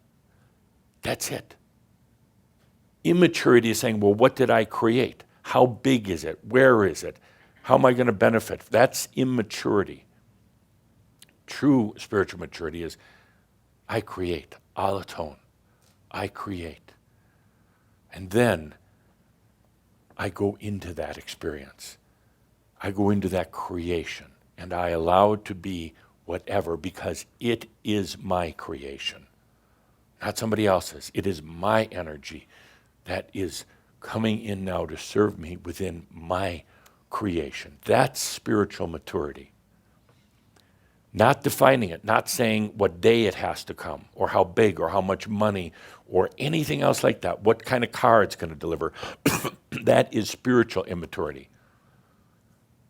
Speaker 1: That's it. Immaturity is saying, well, what did I create? How big is it? Where is it? How am I going to benefit? That's immaturity. True spiritual maturity is, I create, alatone. I create. And then I go into that experience. I go into that creation, and I allow it to be whatever, because it is my creation, not somebody else's. It is my energy that is coming in now to serve me within my creation. That's spiritual maturity. Not defining it, not saying what day it has to come, or how big, or how much money, or anything else like that, what kind of car it's going to deliver. That is spiritual immaturity.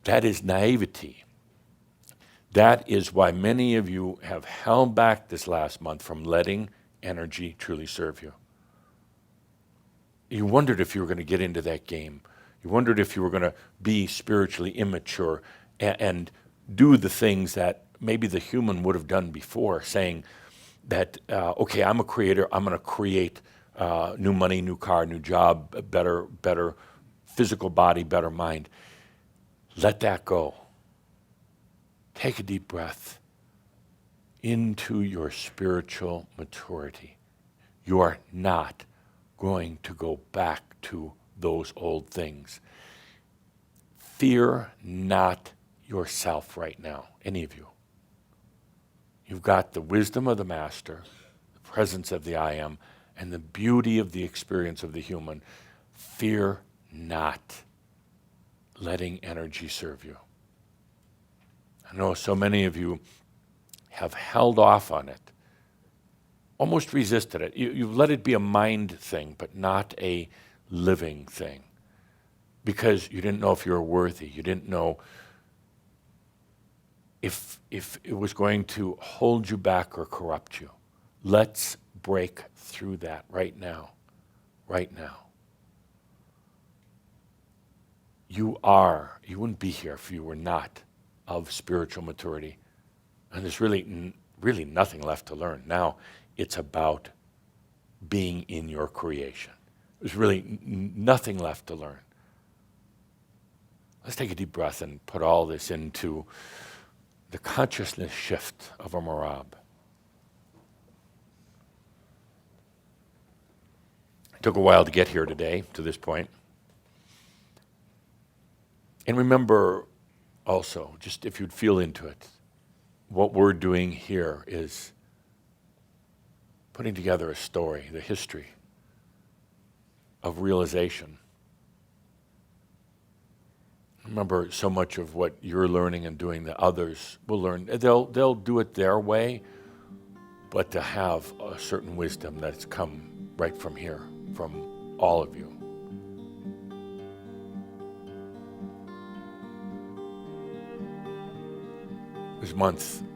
Speaker 1: That is naivety. That is why many of you have held back this last month from letting energy truly serve you. You wondered if you were going to get into that game. You wondered if you were going to be spiritually immature and do the things that maybe the human would have done before, saying that, okay, I'm a creator, I'm going to create new money, new car, new job, better physical body, better mind. Let that go. Take a deep breath into your spiritual maturity. You are not going to go back to those old things. Fear not yourself right now, any of you. You've got the wisdom of the master, the presence of the I am, and the beauty of the experience of the human. Fear not letting energy serve you. I know so many of you have held off on it, almost resisted it. You've let it be a mind thing, but not a living thing, because you didn't know if you were worthy. You didn't know if it was going to hold you back or corrupt you. Let's break through that right now. Right now. You wouldn't be here if you were not of spiritual maturity. And there's really nothing left to learn. Now it's about being in your creation. There's really nothing left to learn. Let's take a deep breath and put all this into the consciousness shift of a marab. It took a while to get here today, to this point. And remember also, just if you'd feel into it, what we're doing here is putting together a story, the history of realization. Remember, so much of what you're learning and doing, the others will learn. They'll do it their way, but to have a certain wisdom that's come right from here, from all of you.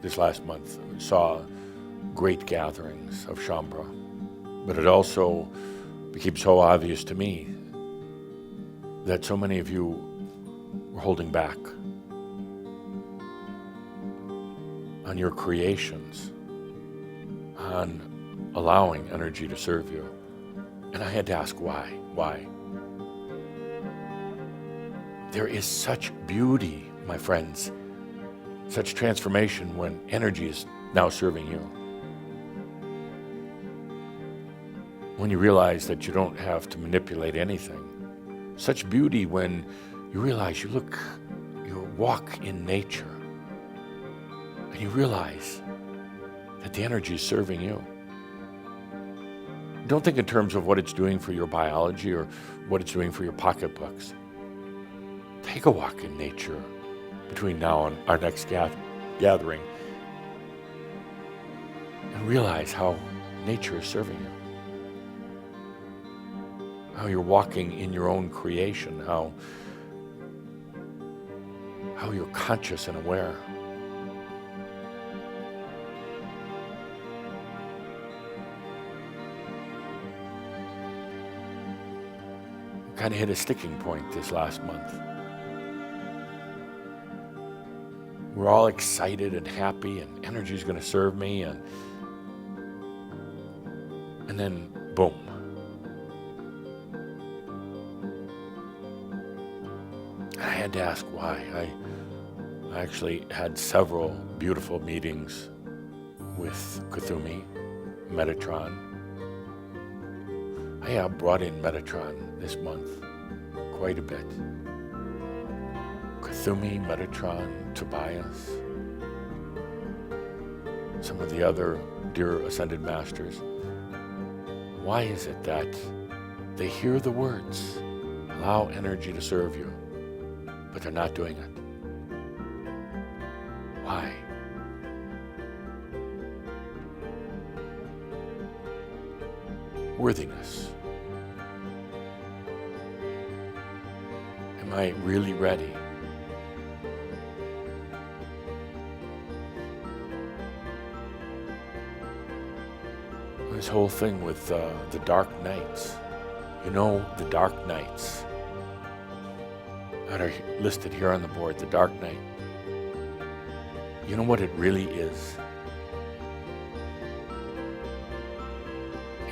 Speaker 1: This last month, we saw great gatherings of Shambhala, but it also became so obvious to me that so many of you were holding back on your creations on allowing energy to serve you. And I had to ask why. Why? There is such beauty, my friends, such transformation when energy is now serving you. When you realize that you don't have to manipulate anything. Such beauty when you realize you walk in nature and you realize that the energy is serving you. Don't think in terms of what it's doing for your biology or what it's doing for your pocketbooks. Take a walk in nature between now and our next gathering and realize how nature is serving you. How you're walking in your own creation, how you're conscious and aware. We kind of hit a sticking point this last month. We're all excited and happy and energy's going to serve me and then boom. I had to ask why. I actually had several beautiful meetings with Kuthumi, Metatron. I have brought in Metatron this month quite a bit. Kuthumi, Metatron, Tobias, some of the other dear Ascended Masters. Why is it that they hear the words, allow energy to serve you, but they're not doing it? Why? Worthiness. Am I really ready? This whole thing with the dark nights. You know, the dark nights that are listed here on the board, the dark night. You know what it really is?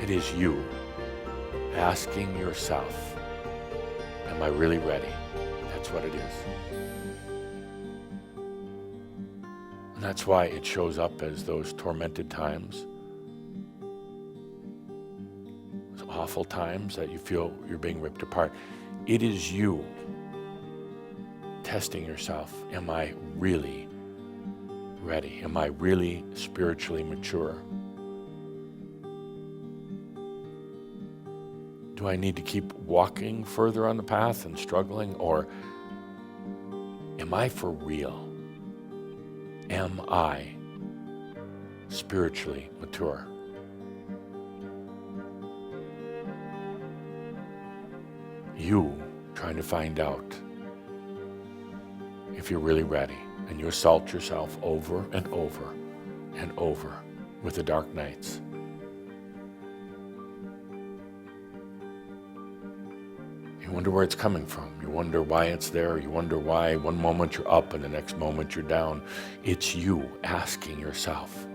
Speaker 1: It is you asking yourself, am I really ready? That's what it is. And that's why it shows up as those tormented times, those awful times that you feel you're being ripped apart. It is you testing yourself. Am I really ready? Am I really spiritually mature? Do I need to keep walking further on the path and struggling, or am I for real? Am I spiritually mature? You trying to find out if you're really ready, and you assault yourself over and over and over with the dark nights. You wonder where it's coming from. You wonder why it's there. You wonder why one moment you're up and the next moment you're down. It's you asking yourself,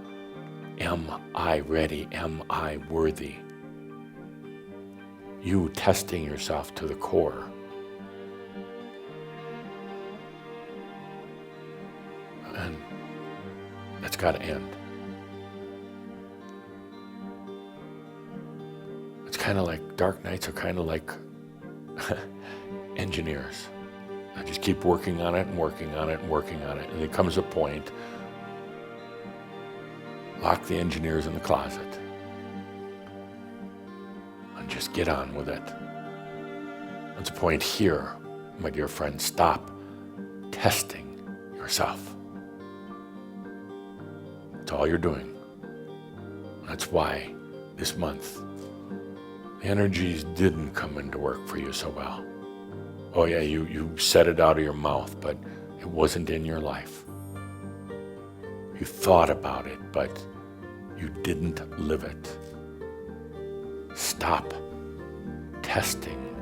Speaker 1: am I ready? Am I worthy? You testing yourself to the core. And that's got to end. It's kind of like dark nights are kind of like engineers. I just keep working on it and working on it and working on it. And there comes a point, lock the engineers in the closet and just get on with it. There's a point here, my dear friend, stop testing yourself. That's all you're doing. That's why this month the energies didn't come into work for you so well. Oh yeah, you said it out of your mouth, but it wasn't in your life. You thought about it, but you didn't live it. Stop testing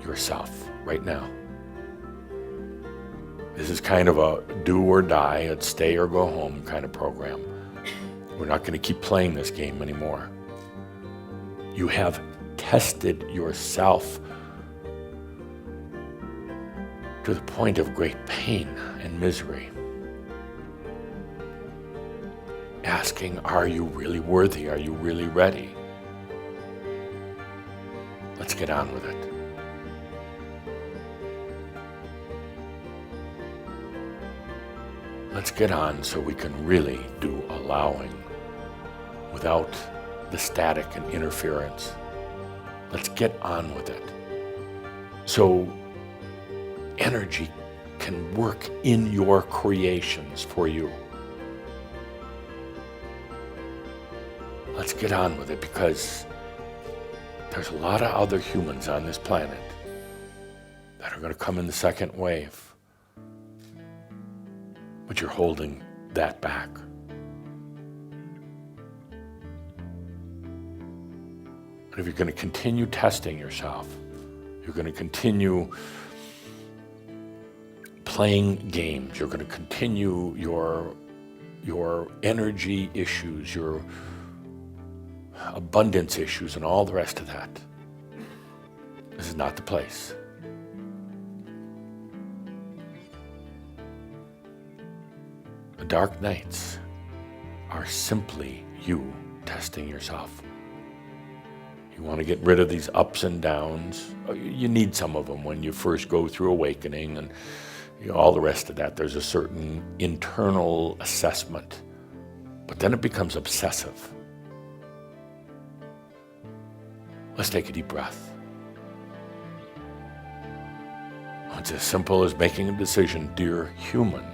Speaker 1: yourself right now. This is kind of a do or die, a stay or go home kind of program. We're not going to keep playing this game anymore. You have tested yourself to the point of great pain and misery. Asking, are you really worthy? Are you really ready? Let's get on with it. Let's get on so we can really do allowing without the static and interference. Let's get on with it. So energy can work in your creations for you. Let's get on with it, because there's a lot of other humans on this planet that are going to come in the second wave, but you're holding that back. And if you're going to continue testing yourself, you're going to continue playing games, you're going to continue your energy issues, your abundance issues, and all the rest of that, this is not the place. The dark nights are simply you testing yourself. You want to get rid of these ups and downs. You need some of them when you first go through awakening and all the rest of that. There's a certain internal assessment, but then it becomes obsessive. Let's take a deep breath. It's as simple as making a decision. Dear human,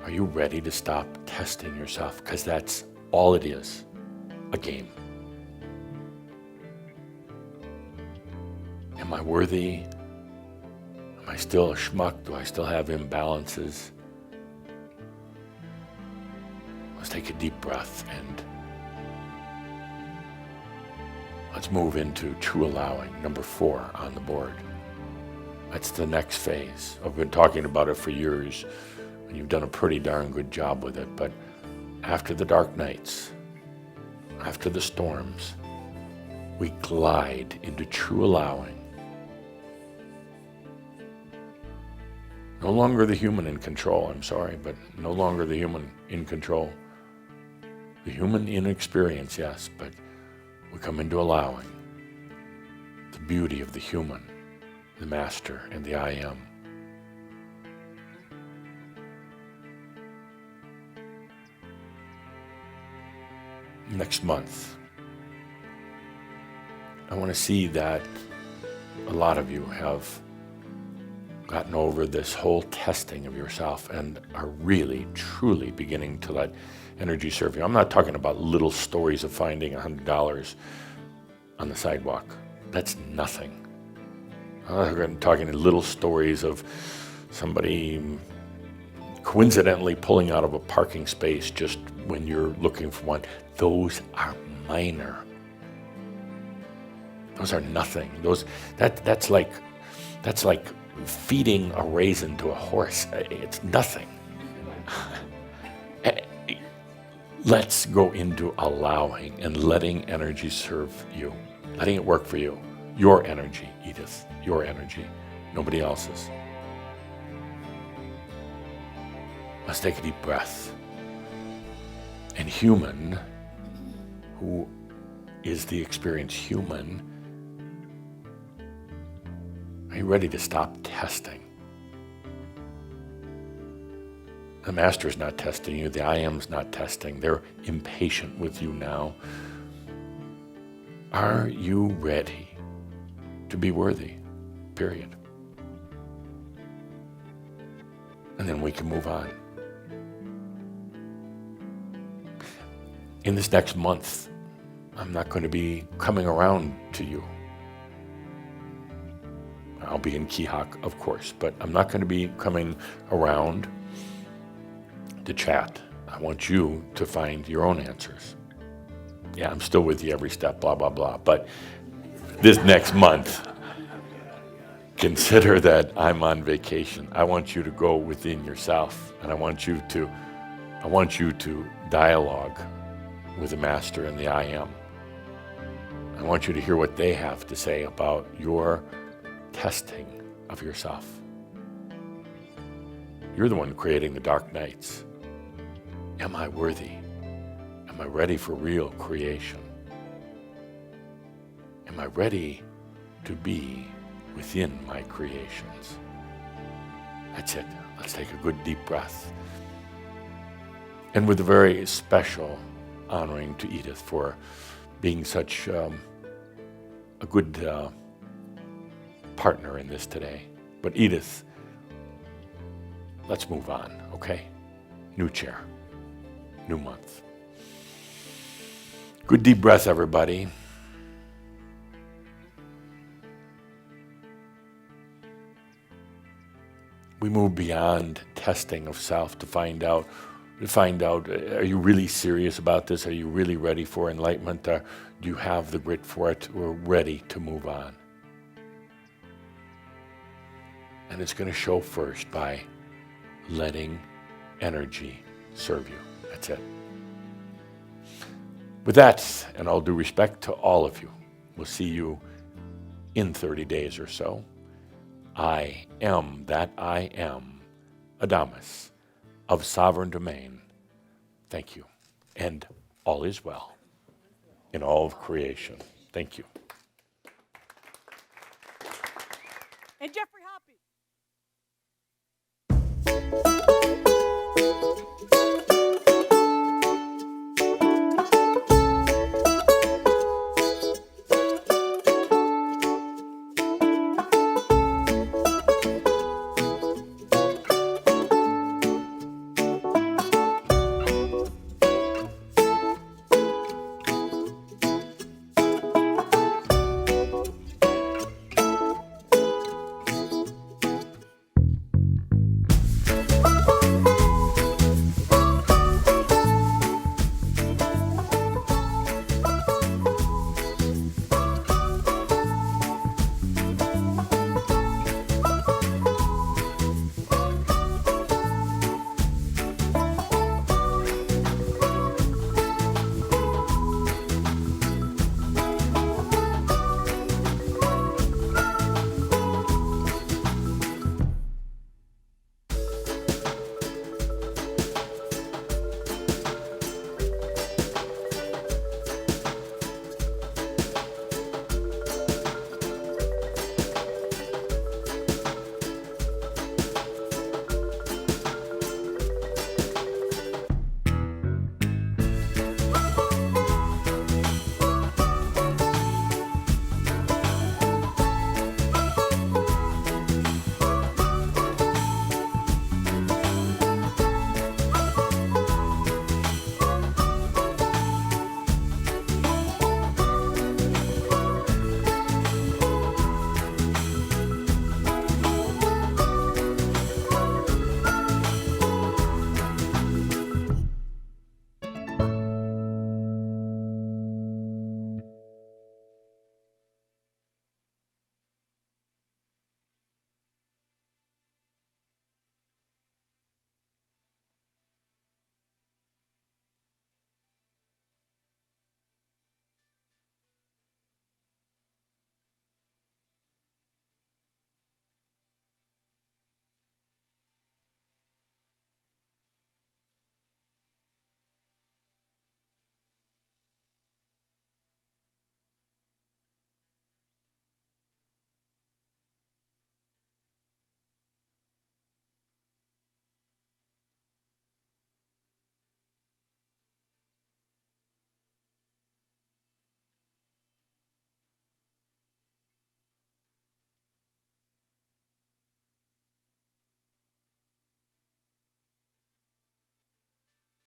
Speaker 1: are you ready to stop testing yourself? Because that's all it is, a game. Am I worthy? Am I still a schmuck? Do I still have imbalances? Let's take a deep breath and let's move into true allowing, number 4 on the board. That's the next phase. I've been talking about it for years, and you've done a pretty darn good job with it. But after the dark nights, after the storms, we glide into true allowing. No longer the human in control, I'm sorry, but no longer the human in control. The human in experience, yes, but we come into allowing the beauty of the human, the master, and the I am. Next month, I want to see that a lot of you have gotten over this whole testing of yourself and are really, truly beginning to let energy serve you. I'm not talking about little stories of finding $100 on the sidewalk. That's nothing. I'm talking little stories of somebody coincidentally pulling out of a parking space just when you're looking for one. Those are minor. Those are nothing. That's like feeding a raisin to a horse. It's nothing. Let's go into allowing and letting energy serve you, letting it work for you. Your energy, Edith, your energy, nobody else's. Let's take a deep breath. And human, who is the experienced human, are you ready to stop testing? The master's not testing you. The I am's not testing. They're impatient with you now. Are you ready to be worthy? Period. And then we can move on. In this next month, I'm not going to be coming around to you. I'll be in Kihak, of course, but I'm not going to be coming around to chat. I want you to find your own answers. Yeah, I'm still with you every step, blah, blah, blah. But this next month, consider that I'm on vacation. I want you to go within yourself, and I want you to dialogue with the Master and the I Am. I want you to hear what they have to say about your testing of yourself. You're the one creating the dark nights. Am I worthy? Am I ready for real creation? Am I ready to be within my creations? That's it. Let's take a good deep breath. And with a very special honoring to Edith for being such a good partner in this today. But Edith, let's move on, okay? New chair, new month. Good deep breath, everybody. We move beyond testing of self to find out, are you really serious about this? Are you really ready for enlightenment? Do you have the grit for it? We're ready to move on. And it's going to show first by letting energy serve you. That's it. With that, and all due respect to all of you, we'll see you in 30 days or so. I am that I am, Адамус of Sovereign Domain. Thank you. And all is well in all of creation. Thank you.
Speaker 2: And Jeffrey Hoppy.